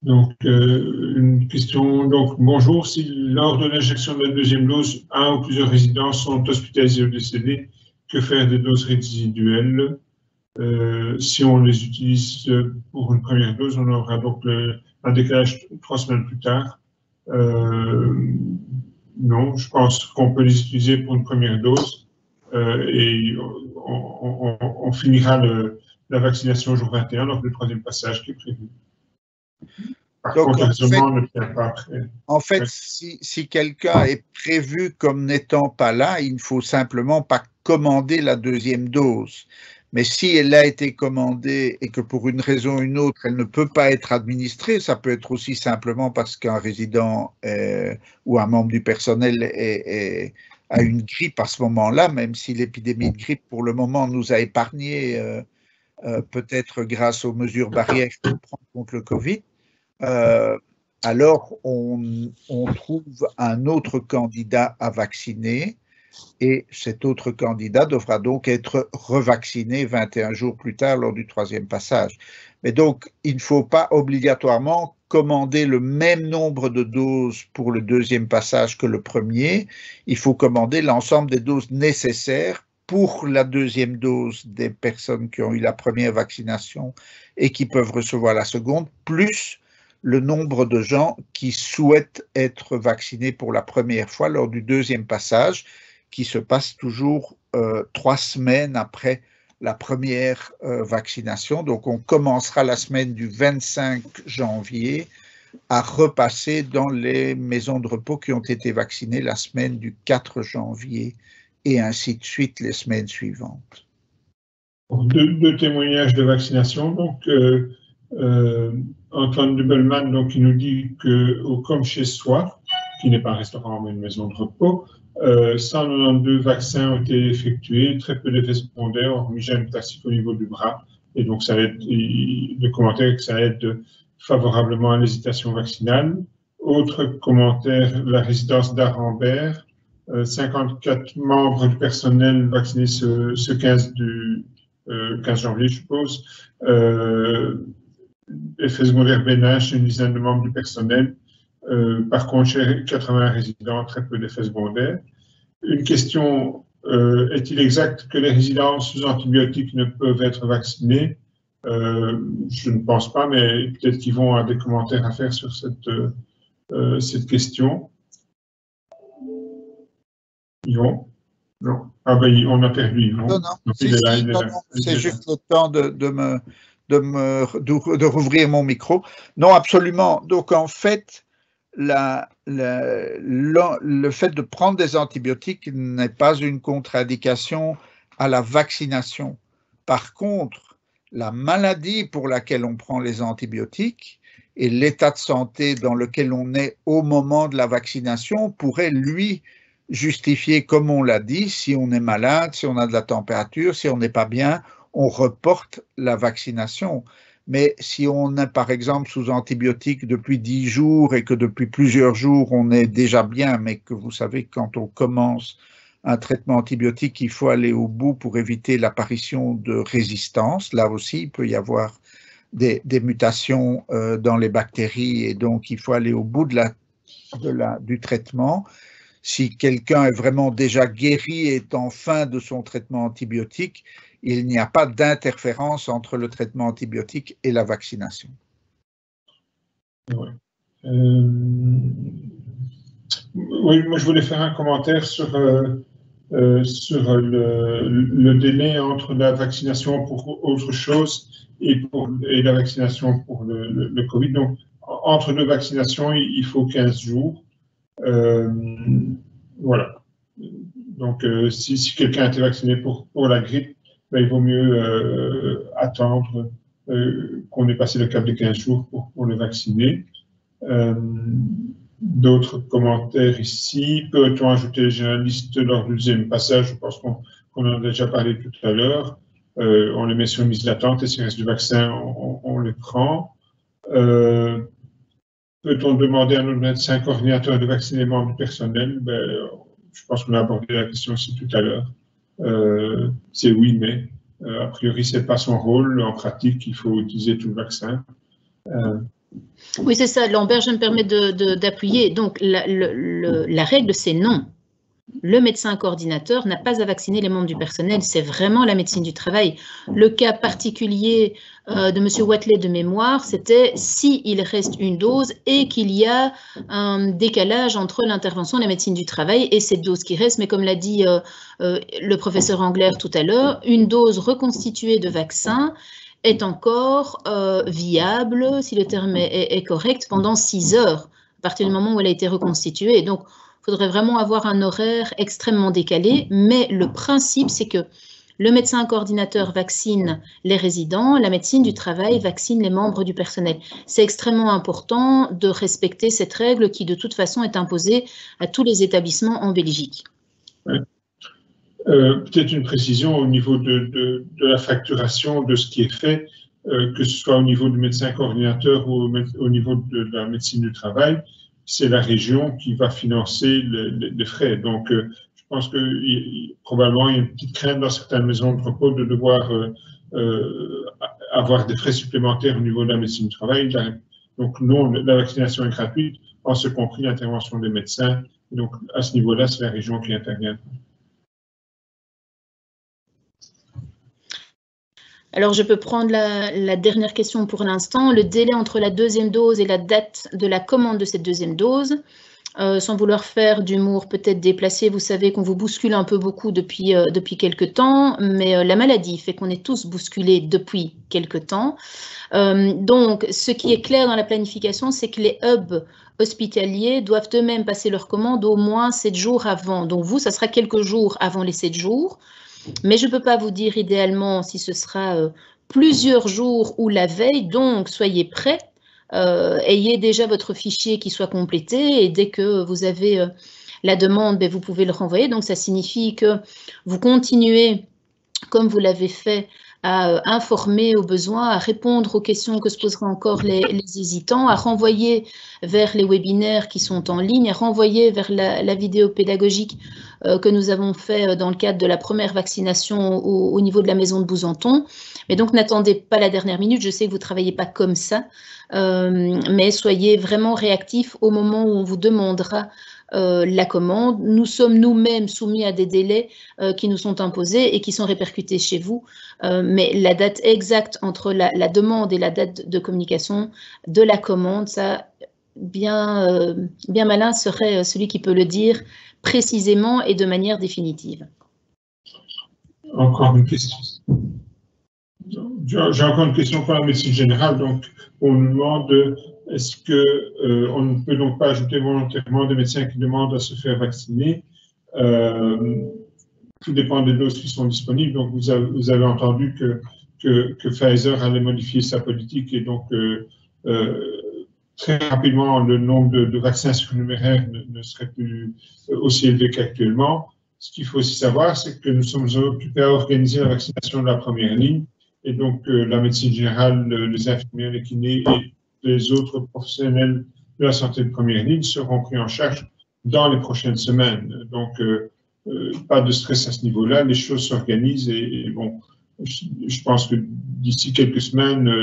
Donc, une question. Donc, bonjour. Si lors de l'injection de la deuxième dose, un ou plusieurs résidents sont hospitalisés ou décédés, que faire des doses résiduelles? Si on les utilise pour une première dose, on aura donc un décalage 3 semaines plus tard. Non, je pense qu'on peut les utiliser pour une première dose et on finira la vaccination au jour 21, donc le troisième passage qui est prévu. Par donc, contre, le raisonnement ne tient pas après. En fait, si quelqu'un est prévu comme n'étant pas là, il ne faut simplement pas commander la deuxième dose. Mais si elle a été commandée et que pour une raison ou une autre, elle ne peut pas être administrée, ça peut être aussi simplement parce qu'un résident ou un membre du personnel a une grippe à ce moment-là, même si l'épidémie de grippe, pour le moment, nous a épargné, peut-être grâce aux mesures barrières pour prendre contre le Covid. Alors on trouve un autre candidat à vacciner et cet autre candidat devra donc être revacciné 21 jours plus tard lors du troisième passage. Mais donc, il ne faut pas obligatoirement commander le même nombre de doses pour le deuxième passage que le premier. Il faut commander l'ensemble des doses nécessaires pour la deuxième dose des personnes qui ont eu la première vaccination et qui peuvent recevoir la seconde, plus le nombre de gens qui souhaitent être vaccinés pour la première fois lors du deuxième passage, qui se passe toujours 3 semaines après la première vaccination. Donc, on commencera la semaine du 25 janvier à repasser dans les maisons de repos qui ont été vaccinées la semaine du 4 janvier et ainsi de suite les semaines suivantes. Deux témoignages de vaccination. Donc, Antoine Dubelman, donc, il nous dit que, comme chez soi, qui n'est pas un restaurant mais une maison de repos, 192 vaccins ont été effectués, très peu d'effets secondaires, hormis gène classique au niveau du bras. Et donc, ça aide, le commentaire que ça aide favorablement à l'hésitation vaccinale. Autre commentaire, la résidence d'Arambert, 54 membres du personnel vaccinés ce 15 janvier, je suppose. Effets secondaires bénins chez une dizaine de membres du personnel. Par contre, chez 80 résidents, très peu d'effets secondaires. Une question, est-il exact que les résidents sous antibiotiques ne peuvent être vaccinés? Je ne pense pas, mais peut-être qu'Yvon a des commentaires à faire sur cette question. Yvon? Non. Ah ben, on a perdu Yvon. Non, non, c'est juste le temps de rouvrir mon micro. Non, absolument. Donc, en fait, le fait de prendre des antibiotiques n'est pas une contre-indication à la vaccination. Par contre, la maladie pour laquelle on prend les antibiotiques et l'état de santé dans lequel on est au moment de la vaccination pourrait, lui, justifier, comme on l'a dit, si on est malade, si on a de la température, si on n'est pas bien, on reporte la vaccination. Mais si on est par exemple sous antibiotiques depuis 10 jours et que depuis plusieurs jours on est déjà bien, mais que vous savez quand on commence un traitement antibiotique, il faut aller au bout pour éviter l'apparition de résistance. Là aussi, il peut y avoir des mutations dans les bactéries et donc il faut aller au bout du traitement. Si quelqu'un est vraiment déjà guéri et est en fin de son traitement antibiotique, il n'y a pas d'interférence entre le traitement antibiotique et la vaccination. Oui. Oui, moi je voulais faire un commentaire sur le délai entre la vaccination pour autre chose et la vaccination pour le Covid. Donc, entre deux vaccinations, il faut 15 jours. Voilà. Donc, si quelqu'un a été vacciné pour la grippe, ben, il vaut mieux attendre qu'on ait passé le cap des 15 jours pour le vacciner. D'autres commentaires ici. Peut-on ajouter les généralistes lors du deuxième passage? Je pense qu'on en a déjà parlé tout à l'heure. On les met sur une liste d'attente et s'il reste du vaccin, on les prend. Peut-on demander à nos médecins coordinateurs de vacciner les membres du personnel? Ben, je pense qu'on a abordé la question aussi tout à l'heure. C'est oui, mais a priori, ce n'est pas son rôle. En pratique, il faut utiliser tout le vaccin. Oui, c'est ça, Lambert, je me permets d'appuyer. Donc, la règle, c'est non. Le médecin coordinateur n'a pas à vacciner les membres du personnel, c'est vraiment la médecine du travail. Le cas particulier de M. Watley de mémoire, c'était s'il reste une dose et qu'il y a un décalage entre l'intervention de la médecine du travail et cette dose qui reste. Mais comme l'a dit le professeur Angler tout à l'heure, une dose reconstituée de vaccin est encore viable, si le terme est correct, pendant 6 heures, à partir du moment où elle a été reconstituée. Donc, il faudrait vraiment avoir un horaire extrêmement décalé, mais le principe, c'est que le médecin coordinateur vaccine les résidents, la médecine du travail vaccine les membres du personnel. C'est extrêmement important de respecter cette règle qui, de toute façon, est imposée à tous les établissements en Belgique. Oui. Peut-être une précision au niveau de la facturation de ce qui est fait, que ce soit au niveau du médecin coordinateur ou au niveau de la médecine du travail, c'est la région qui va financer les frais. Donc, je pense que probablement il y a une petite crainte dans certaines maisons de repos de devoir avoir des frais supplémentaires au niveau de la médecine du travail. Donc, non, la vaccination est gratuite, en ce compris l'intervention des médecins. Donc, à ce niveau-là, c'est la région qui intervient. Alors, je peux prendre la dernière question pour l'instant. Le délai entre la deuxième dose et la date de la commande de cette deuxième dose, sans vouloir faire d'humour peut-être déplacé, vous savez qu'on vous bouscule un peu beaucoup depuis quelques temps, mais la maladie fait qu'on est tous bousculés depuis quelques temps. Donc, ce qui est clair dans la planification, c'est que les hubs hospitaliers doivent eux-mêmes passer leur commande au moins 7 jours avant. Donc, vous, ça sera quelques jours avant les 7 jours. Mais je ne peux pas vous dire idéalement si ce sera plusieurs jours ou la veille, donc soyez prêts, ayez déjà votre fichier qui soit complété et dès que vous avez la demande, ben, vous pouvez le renvoyer. Donc ça signifie que vous continuez, comme vous l'avez fait, à informer aux besoins, à répondre aux questions que se poseraient encore les hésitants, à renvoyer vers les webinaires qui sont en ligne, à renvoyer vers la vidéo pédagogique que nous avons fait dans le cadre de la première vaccination au niveau de la maison de Bousanton. Mais donc, n'attendez pas la dernière minute, je sais que vous ne travaillez pas comme ça, mais soyez vraiment réactifs au moment où on vous demandera la commande. Nous sommes nous-mêmes soumis à des délais qui nous sont imposés et qui sont répercutés chez vous, mais la date exacte entre la demande et la date de communication de la commande, ça, bien malin serait celui qui peut le dire précisément et de manière définitive. Encore une question. J'ai encore une question pour la médecine générale. Donc, on nous demande est-ce qu'on ne peut donc pas ajouter volontairement des médecins qui demandent à se faire vacciner? Tout dépend des doses qui sont disponibles. Donc, vous avez entendu que Pfizer allait modifier sa politique et donc très rapidement, le nombre de vaccins surnuméraires ne serait plus aussi élevé qu'actuellement. Ce qu'il faut aussi savoir, c'est que nous sommes occupés à organiser la vaccination de la première ligne, et donc la médecine générale, les infirmiers, les kinés et les autres professionnels de la santé de première ligne seront pris en charge dans les prochaines semaines. Donc, pas de stress à ce niveau-là, les choses s'organisent et bon, je pense que d'ici quelques semaines,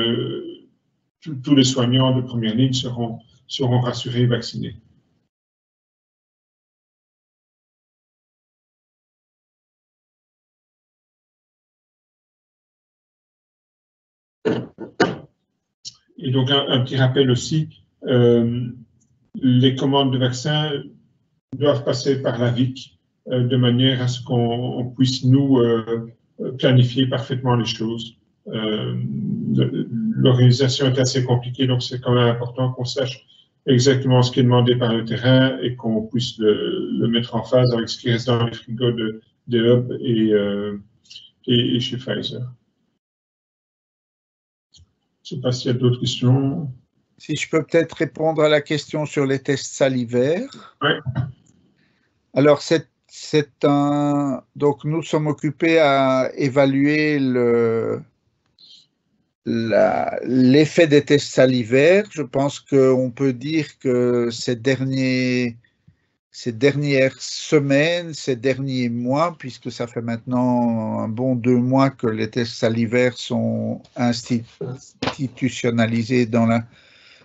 tous les soignants de première ligne seront rassurés et vaccinés. Et donc, un petit rappel aussi, les commandes de vaccins doivent passer par la VIC de manière à ce qu'on puisse nous planifier parfaitement les choses. L'organisation est assez compliquée, donc c'est quand même important qu'on sache exactement ce qui est demandé par le terrain et qu'on puisse le mettre en phase avec ce qui reste dans les frigos de Hub et chez Pfizer. Je ne sais pas s'il y a d'autres questions. Si je peux peut-être répondre à la question sur les tests salivaires. Oui. Alors, donc nous sommes occupés à évaluer l'effet des tests salivaires. Je pense qu'on peut dire que ces dernières semaines, ces derniers mois, puisque ça fait maintenant un bon 2 mois que les tests salivaires sont institutionnalisés dans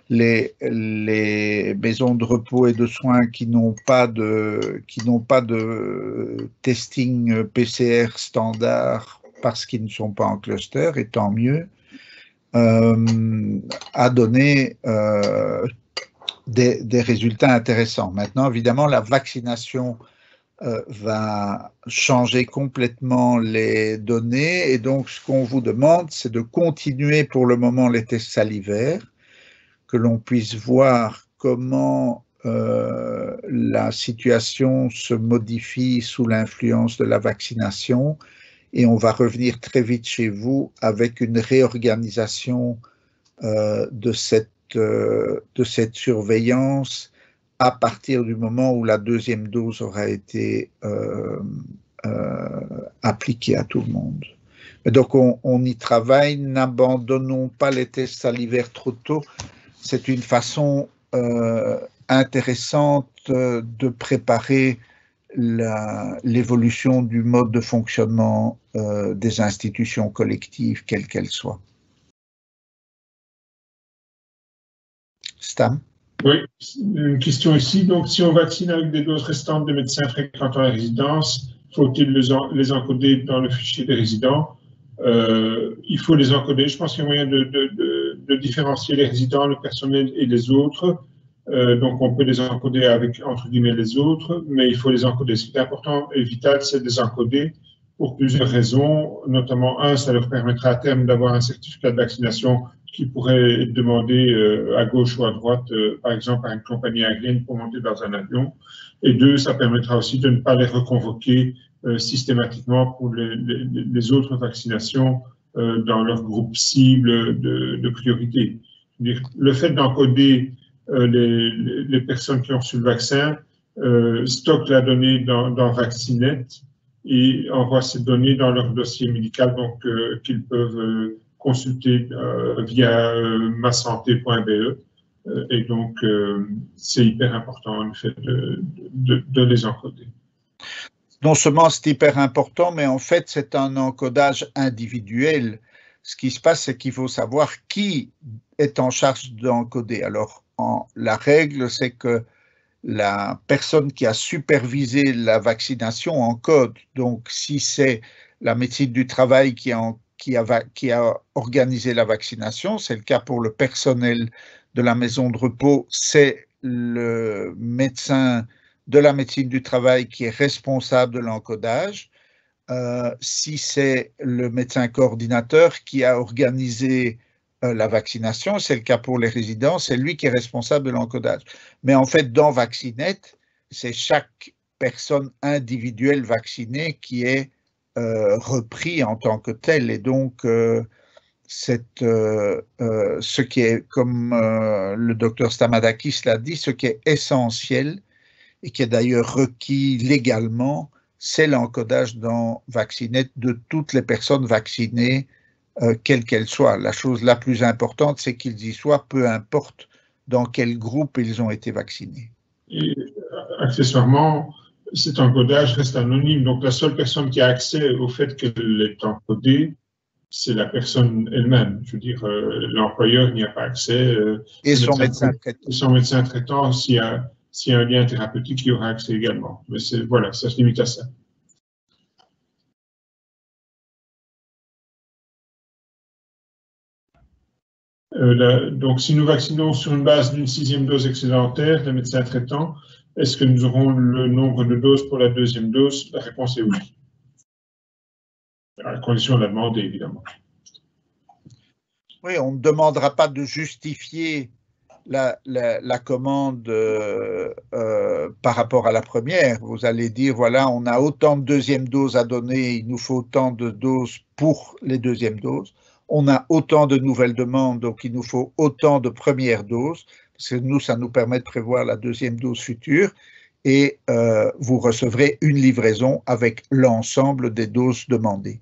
les maisons de repos et de soins qui n'ont pas de testing PCR standard parce qu'ils ne sont pas en cluster, et tant mieux, a donné des résultats intéressants. Maintenant, évidemment, la vaccination va changer complètement les données, et donc ce qu'on vous demande, c'est de continuer pour le moment les tests salivaires, que l'on puisse voir comment la situation se modifie sous l'influence de la vaccination, et on va revenir très vite chez vous avec une réorganisation de cette surveillance à partir du moment où la deuxième dose aura été appliquée à tout le monde. Et donc on y travaille, n'abandonnons pas les tests salivaires trop tôt. C'est une façon intéressante de préparer l'évolution du mode de fonctionnement des institutions collectives, quelles qu'elles soient. Stam? Oui, une question ici. Donc, si on vaccine avec des doses restantes de médecins fréquentant la résidence, faut-il les encoder dans le fichier des résidents? Il faut les encoder. Je pense qu'il y a moyen de différencier les résidents, le personnel et les autres. Donc, on peut les encoder avec, entre guillemets, les autres, mais il faut les encoder. Ce qui est important et vital, c'est de les encoder pour plusieurs raisons. Notamment, ça leur permettra à terme d'avoir un certificat de vaccination qui pourrait être demandé à gauche ou à droite, par exemple, par une compagnie aérienne pour monter dans un avion. Et 2, ça permettra aussi de ne pas les reconvoquer systématiquement pour les autres vaccinations dans leur groupe cible de priorité. Le fait d'encoder les personnes qui ont reçu le vaccin stockent la donnée dans Vaccinet et envoient ces données dans leur dossier médical, donc qu'ils peuvent consulter via masanté.be. Et donc, c'est hyper important, en effet, de les encoder. Non seulement c'est hyper important, mais en fait, c'est un encodage individuel. Ce qui se passe, c'est qu'il faut savoir qui est en charge d'encoder. Alors, la règle, c'est que la personne qui a supervisé la vaccination encode. Donc, si c'est la médecine du travail qui a organisé la vaccination, c'est le cas pour le personnel de la maison de repos, c'est le médecin de la médecine du travail qui est responsable de l'encodage. Si c'est le médecin coordinateur qui a organisé la vaccination, c'est le cas pour les résidents, c'est lui qui est responsable de l'encodage. Mais en fait, dans Vaccinet, c'est chaque personne individuelle vaccinée qui est repris en tant que tel. Et donc, ce qui est, comme le docteur Stamadakis l'a dit, ce qui est essentiel et qui est d'ailleurs requis légalement, c'est l'encodage dans Vaccinet de toutes les personnes vaccinées, quelles qu'elles soient. La chose la plus importante, c'est qu'ils y soient, peu importe dans quel groupe ils ont été vaccinés. Et accessoirement, cet encodage reste anonyme, donc la seule personne qui a accès au fait qu'elle est encodée, c'est la personne elle-même. Je veux dire, l'employeur n'y a pas accès. Et son médecin traitant. Son médecin traitant, s'il y a un lien thérapeutique, il y aura accès également. Mais voilà, ça se limite à ça. Donc, si nous vaccinons sur une base d'une 6e dose excédentaire d'un médecin traitant, est-ce que nous aurons le nombre de doses pour la 2e dose? La réponse est oui. À la condition de la demander, évidemment. Oui, on ne demandera pas de justifier la commande par rapport à la première. Vous allez dire, voilà, on a autant de 2e doses à donner, il nous faut autant de doses pour les 2e doses. On a autant de nouvelles demandes, donc il nous faut autant de premières doses, parce que nous, ça nous permet de prévoir la 2e dose future, et vous recevrez une livraison avec l'ensemble des doses demandées.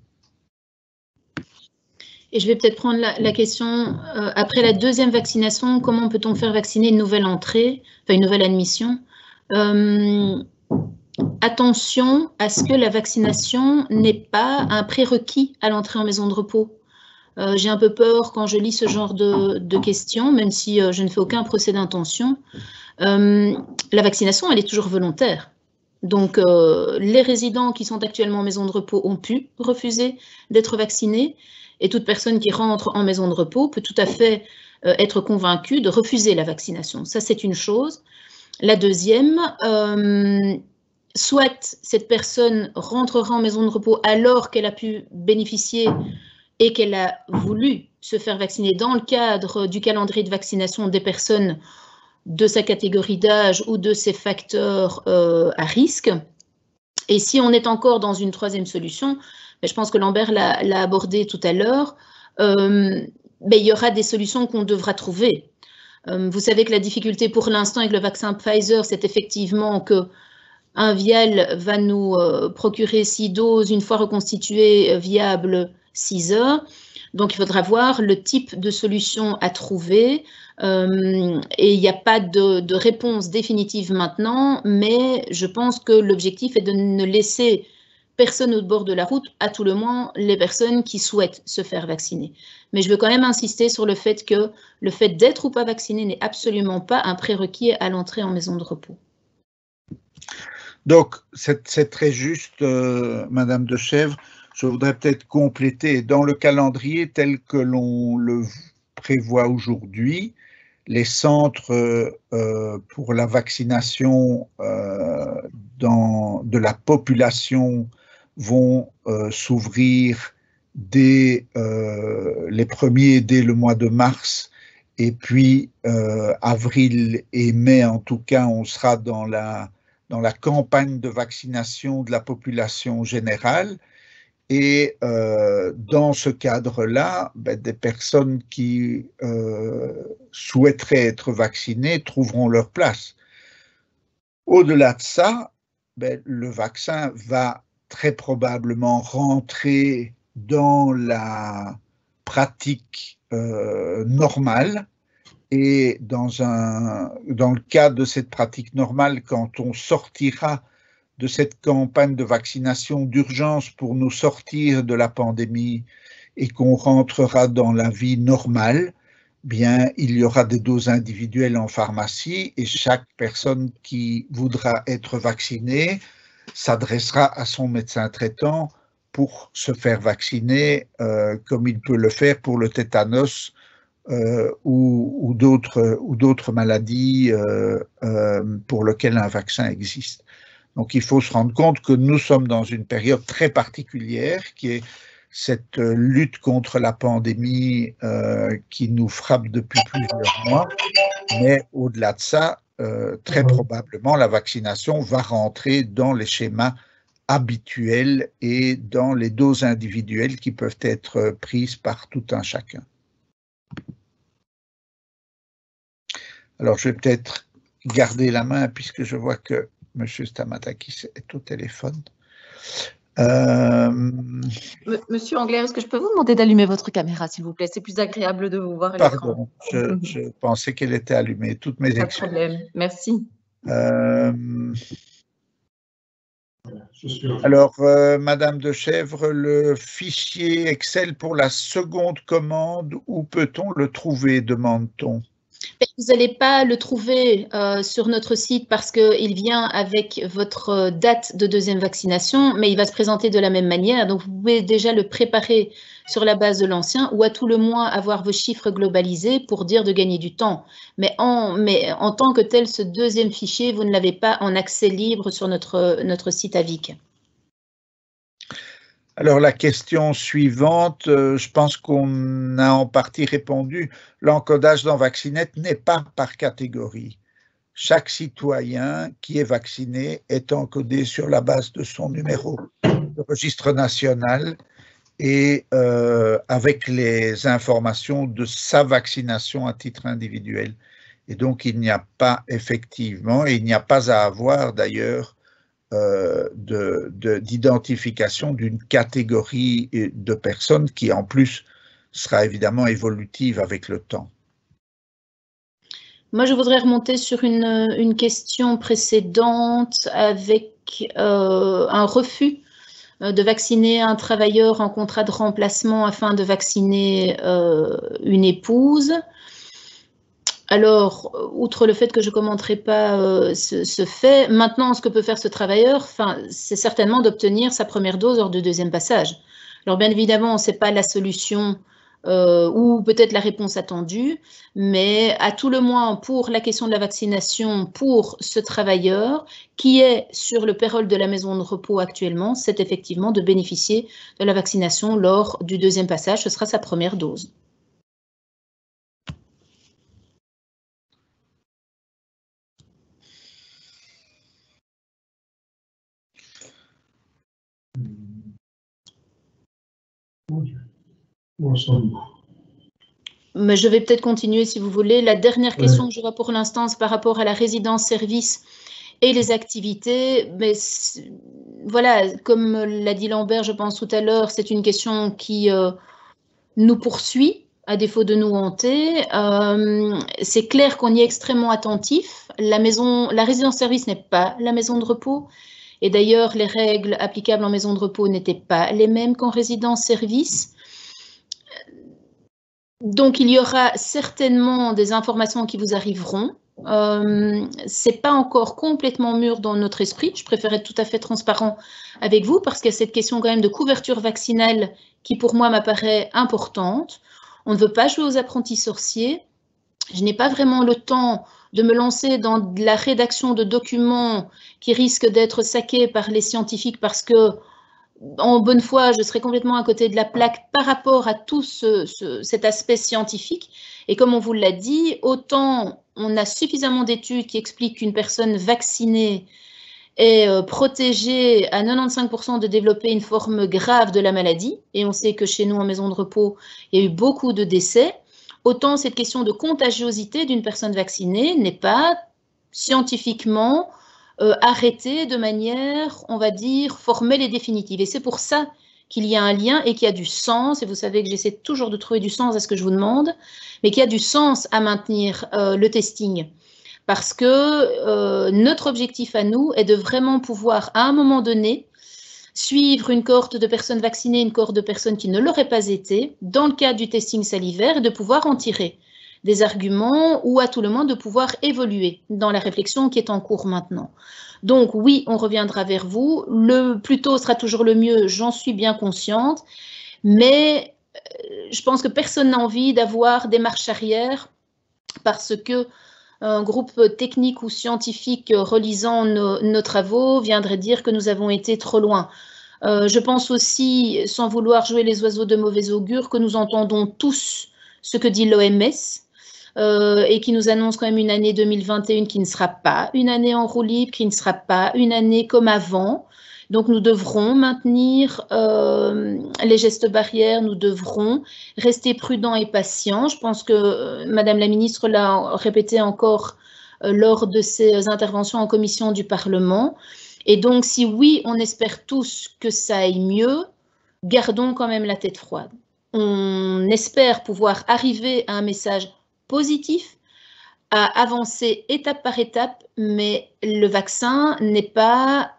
Et je vais peut-être prendre la question, après la 2e vaccination, comment peut-on faire vacciner une nouvelle entrée, enfin une nouvelle admission? Attention à ce que la vaccination n'est pas un prérequis à l'entrée en maison de repos. J'ai un peu peur quand je lis ce genre de questions, même si je ne fais aucun procès d'intention. La vaccination, elle est toujours volontaire. Donc, les résidents qui sont actuellement en maison de repos ont pu refuser d'être vaccinés, et toute personne qui rentre en maison de repos peut tout à fait être convaincue de refuser la vaccination. Ça, c'est une chose. La deuxième, soit cette personne rentrera en maison de repos alors qu'elle a pu bénéficier et qu'elle a voulu se faire vacciner dans le cadre du calendrier de vaccination des personnes de sa catégorie d'âge ou de ses facteurs à risque. Et si on est encore dans une 3e solution, mais je pense que Lambert l'a abordé tout à l'heure, il y aura des solutions qu'on devra trouver. Vous savez que la difficulté pour l'instant avec le vaccin Pfizer, c'est effectivement qu'un vial va nous procurer 6 doses, une fois reconstitué, viable 6 heures. Donc, il faudra voir le type de solution à trouver. Et il n'y a pas de réponse définitive maintenant, mais je pense que l'objectif est de ne laisser personne au bord de la route, à tout le moins les personnes qui souhaitent se faire vacciner. Mais je veux quand même insister sur le fait que le fait d'être ou pas vacciné n'est absolument pas un prérequis à l'entrée en maison de repos. Donc, c'est très juste, Madame Dechèvre. Je voudrais peut-être compléter, dans le calendrier tel que l'on le prévoit aujourd'hui, les centres pour la vaccination de la population vont s'ouvrir dès les premiers, dès le mois de mars, et puis avril et mai, en tout cas, on sera dans la campagne de vaccination de la population générale. Et dans ce cadre-là, des personnes qui souhaiteraient être vaccinées trouveront leur place. Au-delà de ça, le vaccin va très probablement rentrer dans la pratique normale. Et dans le cadre de cette pratique normale, quand on sortira de cette campagne de vaccination d'urgence pour nous sortir de la pandémie et qu'on rentrera dans la vie normale, bien, il y aura des doses individuelles en pharmacie et chaque personne qui voudra être vaccinée s'adressera à son médecin traitant pour se faire vacciner comme il peut le faire pour le tétanos ou d'autres maladies pour lesquelles un vaccin existe. Donc, il faut se rendre compte que nous sommes dans une période très particulière qui est cette lutte contre la pandémie qui nous frappe depuis plusieurs mois. Mais au-delà de ça, très probablement, la vaccination va rentrer dans les schémas habituels et dans les doses individuelles qui peuvent être prises par tout un chacun. Alors, je vais peut-être garder la main puisque je vois que M. Stamatakis est au téléphone. Monsieur Angler, est-ce que je peux vous demander d'allumer votre caméra, s'il vous plaît? C'est plus agréable de vous voir à l'écran. Pardon, je pensais qu'elle était allumée. Toutes mes excuses. Pas de problème, merci. Alors, Madame de Chèvre, le fichier Excel pour la seconde commande, où peut-on le trouver, demande-t-on? Vous n'allez pas le trouver sur notre site parce qu'il vient avec votre date de deuxième vaccination, mais il va se présenter de la même manière. Donc, vous pouvez déjà le préparer sur la base de l'ancien ou à tout le moins avoir vos chiffres globalisés pour dire de gagner du temps. Mais en tant que tel, ce deuxième fichier, vous ne l'avez pas en accès libre sur notre site AVIC. Alors, la question suivante, je pense qu'on a en partie répondu. L'encodage dans Vaccinet n'est pas par catégorie. Chaque citoyen qui est vacciné est encodé sur la base de son numéro de registre national et avec les informations de sa vaccination à titre individuel. Et donc, il n'y a pas effectivement, et il n'y a pas à avoir d'ailleurs, d'identification d'une catégorie de personnes qui, en plus, sera évidemment évolutive avec le temps. Moi, je voudrais remonter sur une question précédente avec un refus de vacciner un travailleur en contrat de remplacement afin de vacciner une épouse. Alors, outre le fait que je ne commenterai pas ce fait, maintenant, ce que peut faire ce travailleur, c'est certainement d'obtenir sa première dose lors du deuxième passage. Alors, bien évidemment, ce n'est pas la solution ou peut-être la réponse attendue, mais à tout le moins pour la question de la vaccination pour ce travailleur qui est sur le payroll de la maison de repos actuellement, c'est effectivement de bénéficier de la vaccination lors du deuxième passage. Ce sera sa première dose. Mais je vais peut-être continuer si vous voulez. La dernière question que j'aurai pour l'instant, c'est par rapport à la résidence-service et les activités. Mais voilà, comme l'a dit Lambert, je pense tout à l'heure, c'est une question qui nous poursuit, à défaut de nous hanter. C'est clair qu'on y est extrêmement attentif. La résidence-service n'est pas la maison de repos. Et d'ailleurs, les règles applicables en maison de repos n'étaient pas les mêmes qu'en résidence-service. Donc, il y aura certainement des informations qui vous arriveront. Ce n'est pas encore complètement mûr dans notre esprit. Je préfère être tout à fait transparent avec vous parce qu'il y a cette question quand même de couverture vaccinale qui, pour moi, m'apparaît importante. On ne veut pas jouer aux apprentis sorciers. Je n'ai pas vraiment le temps de me lancer dans la rédaction de documents qui risquent d'être saqués par les scientifiques parce que, en bonne foi, je serais complètement à côté de la plaque par rapport à tout cet aspect scientifique. Et comme on vous l'a dit, autant on a suffisamment d'études qui expliquent qu'une personne vaccinée est protégée à 95% de développer une forme grave de la maladie. Et on sait que chez nous, en maison de repos, il y a eu beaucoup de décès. Autant cette question de contagiosité d'une personne vaccinée n'est pas scientifiquement arrêtée de manière, on va dire, formelle et définitive. Et c'est pour ça qu'il y a un lien et qu'il y a du sens, et vous savez que j'essaie toujours de trouver du sens à ce que je vous demande, mais qu'il y a du sens à maintenir le testing. Parce que notre objectif à nous est de vraiment pouvoir, à un moment donné, suivre une cohorte de personnes vaccinées, une cohorte de personnes qui ne l'auraient pas été, dans le cadre du testing salivaire, et de pouvoir en tirer des arguments ou à tout le moins de pouvoir évoluer dans la réflexion qui est en cours maintenant. Donc oui, on reviendra vers vous. Le plus tôt sera toujours le mieux, j'en suis bien consciente, mais je pense que personne n'a envie d'avoir des marches arrière parce que un groupe technique ou scientifique relisant nos travaux viendrait dire que nous avons été trop loin. Je pense aussi, sans vouloir jouer les oiseaux de mauvais augure, que nous entendons tous ce que dit l'OMS et qui nous annonce quand même une année 2021 qui ne sera pas une année en roue libre, qui ne sera pas une année comme avant. Donc, nous devrons maintenir les gestes barrières, nous devrons rester prudents et patients. Je pense que Madame la ministre l'a répété encore lors de ses interventions en commission du Parlement. Et donc, si oui, on espère tous que ça aille mieux, gardons quand même la tête froide. On espère pouvoir arriver à un message positif, à avancer étape par étape, mais le vaccin n'est pas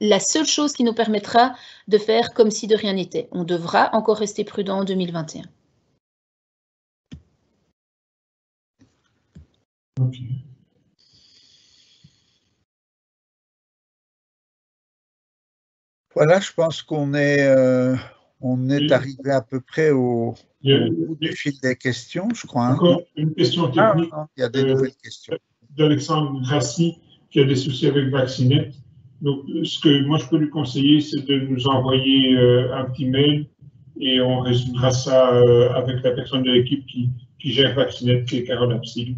la seule chose qui nous permettra de faire comme si de rien n'était. On devra encore rester prudent en 2021. Okay. Voilà, je pense qu'on est arrivé à peu près au bout du fil des questions, je crois. Encore une question technique. Non, il y a des nouvelles questions. D'Alexandre Grassi, qui a des soucis avec Vaccinet. Donc, ce que moi je peux lui conseiller, c'est de nous envoyer un petit mail et on résumera ça avec la personne de l'équipe qui gère Vaccinet, qui est Carole Absil,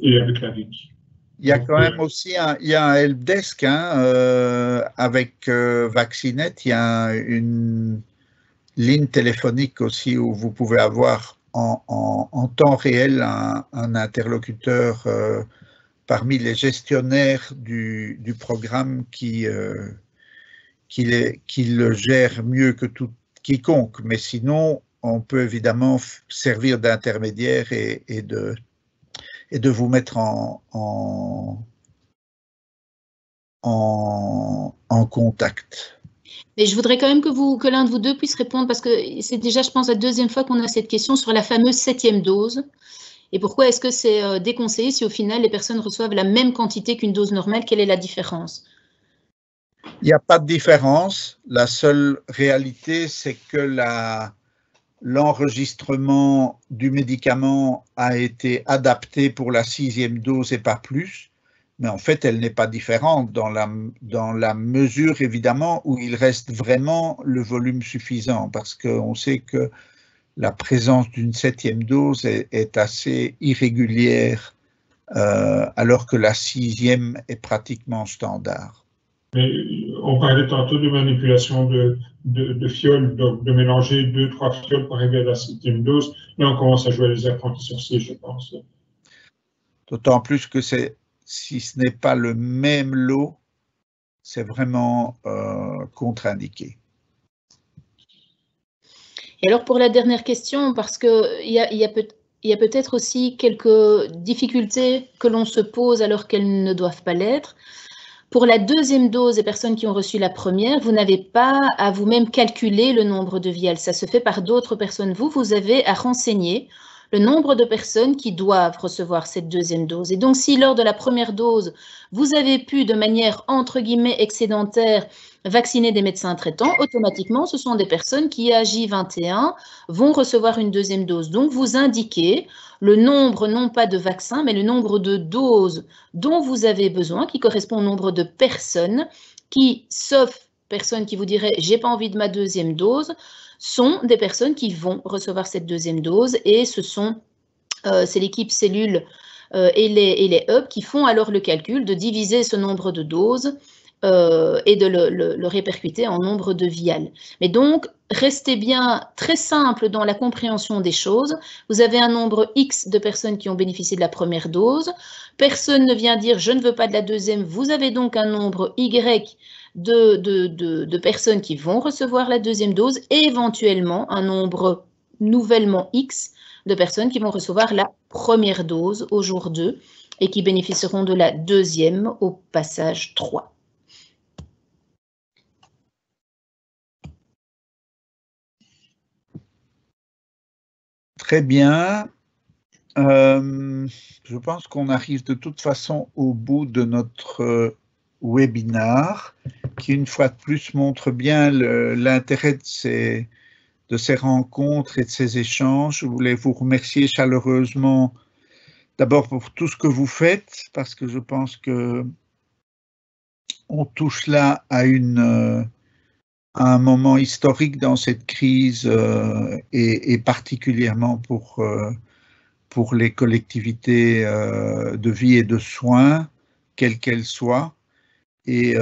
et avec la VIC. Il y a quand même aussi un helpdesk avec Vaccinet. Il y a une ligne téléphonique aussi où vous pouvez avoir en temps réel un interlocuteur parmi les gestionnaires du programme qui le gère mieux que quiconque. Mais sinon, on peut évidemment servir d'intermédiaire et de vous mettre en contact. Mais je voudrais quand même que l'un de vous deux puisse répondre, parce que c'est déjà, je pense, la deuxième fois qu'on a cette question sur la fameuse 7e dose. Et pourquoi est-ce que c'est déconseillé si au final les personnes reçoivent la même quantité qu'une dose normale? Quelle est la différence? Il n'y a pas de différence. La seule réalité, c'est que l'enregistrement du médicament a été adapté pour la 6e dose et pas plus, mais en fait, elle n'est pas différente dans la mesure, évidemment, où il reste vraiment le volume suffisant, parce qu'on sait que la présence d'une 7e dose est assez irrégulière, alors que la 6e est pratiquement standard. Mais on parlait tantôt de manipulation de fioles, donc de mélanger 2-3 fioles pour arriver à la 7e dose. Là, on commence à jouer à les apprentis sorciers, je pense. D'autant plus que si ce n'est pas le même lot, c'est vraiment contre-indiqué. Et alors pour la dernière question, parce qu'il y a peut-être aussi quelques difficultés que l'on se pose alors qu'elles ne doivent pas l'être. Pour la 2e dose des personnes qui ont reçu la première, vous n'avez pas à vous-même calculer le nombre de vials. Ça se fait par d'autres personnes. Vous avez à renseigner le nombre de personnes qui doivent recevoir cette 2e dose. Et donc, si lors de la première dose, vous avez pu, de manière entre guillemets excédentaire, vacciner des médecins traitants, automatiquement, ce sont des personnes qui, à J21, vont recevoir une 2e dose. Donc, vous indiquez le nombre, non pas de vaccins, mais le nombre de doses dont vous avez besoin, qui correspond au nombre de personnes qui, sauf personnes qui vous diraient « j'ai pas envie de ma 2e dose », sont des personnes qui vont recevoir cette 2e dose et c'est l'équipe cellule et les hubs qui font alors le calcul de diviser ce nombre de doses et de le répercuter en nombre de vials. Mais donc, restez bien très simple dans la compréhension des choses. Vous avez un nombre X de personnes qui ont bénéficié de la première dose. Personne ne vient dire « je ne veux pas de la 2e ». Vous avez donc un nombre Y de personnes qui vont recevoir la 2e dose et éventuellement un nombre nouvellement X de personnes qui vont recevoir la première dose au jour 2 et qui bénéficieront de la 2e au passage 3. Très bien. Je pense qu'on arrive de toute façon au bout de notre webinaire, qui une fois de plus montre bien l'intérêt de ces rencontres et de ces échanges. Je voulais vous remercier chaleureusement d'abord pour tout ce que vous faites, parce que je pense que on touche là à un moment historique dans cette crise et particulièrement pour les collectivités de vie et de soins, quelles qu'elles soient. Et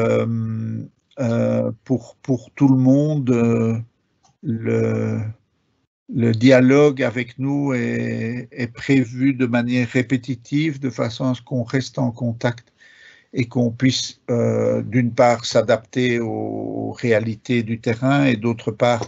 pour tout le monde, le dialogue avec nous est prévu de manière répétitive, de façon à ce qu'on reste en contact et qu'on puisse d'une part s'adapter aux réalités du terrain et d'autre part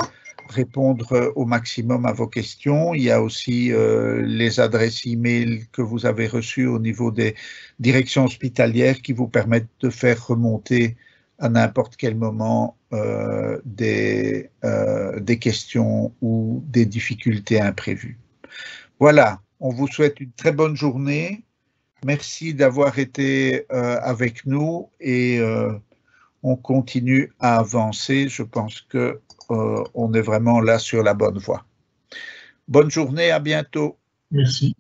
répondre au maximum à vos questions. Il y a aussi les adresses e-mail que vous avez reçues au niveau des directions hospitalières qui vous permettent de faire remonter à n'importe quel moment des questions ou des difficultés imprévues. Voilà, on vous souhaite une très bonne journée. Merci d'avoir été avec nous et on continue à avancer. Je pense que on est vraiment là sur la bonne voie. Bonne journée, à bientôt. Merci.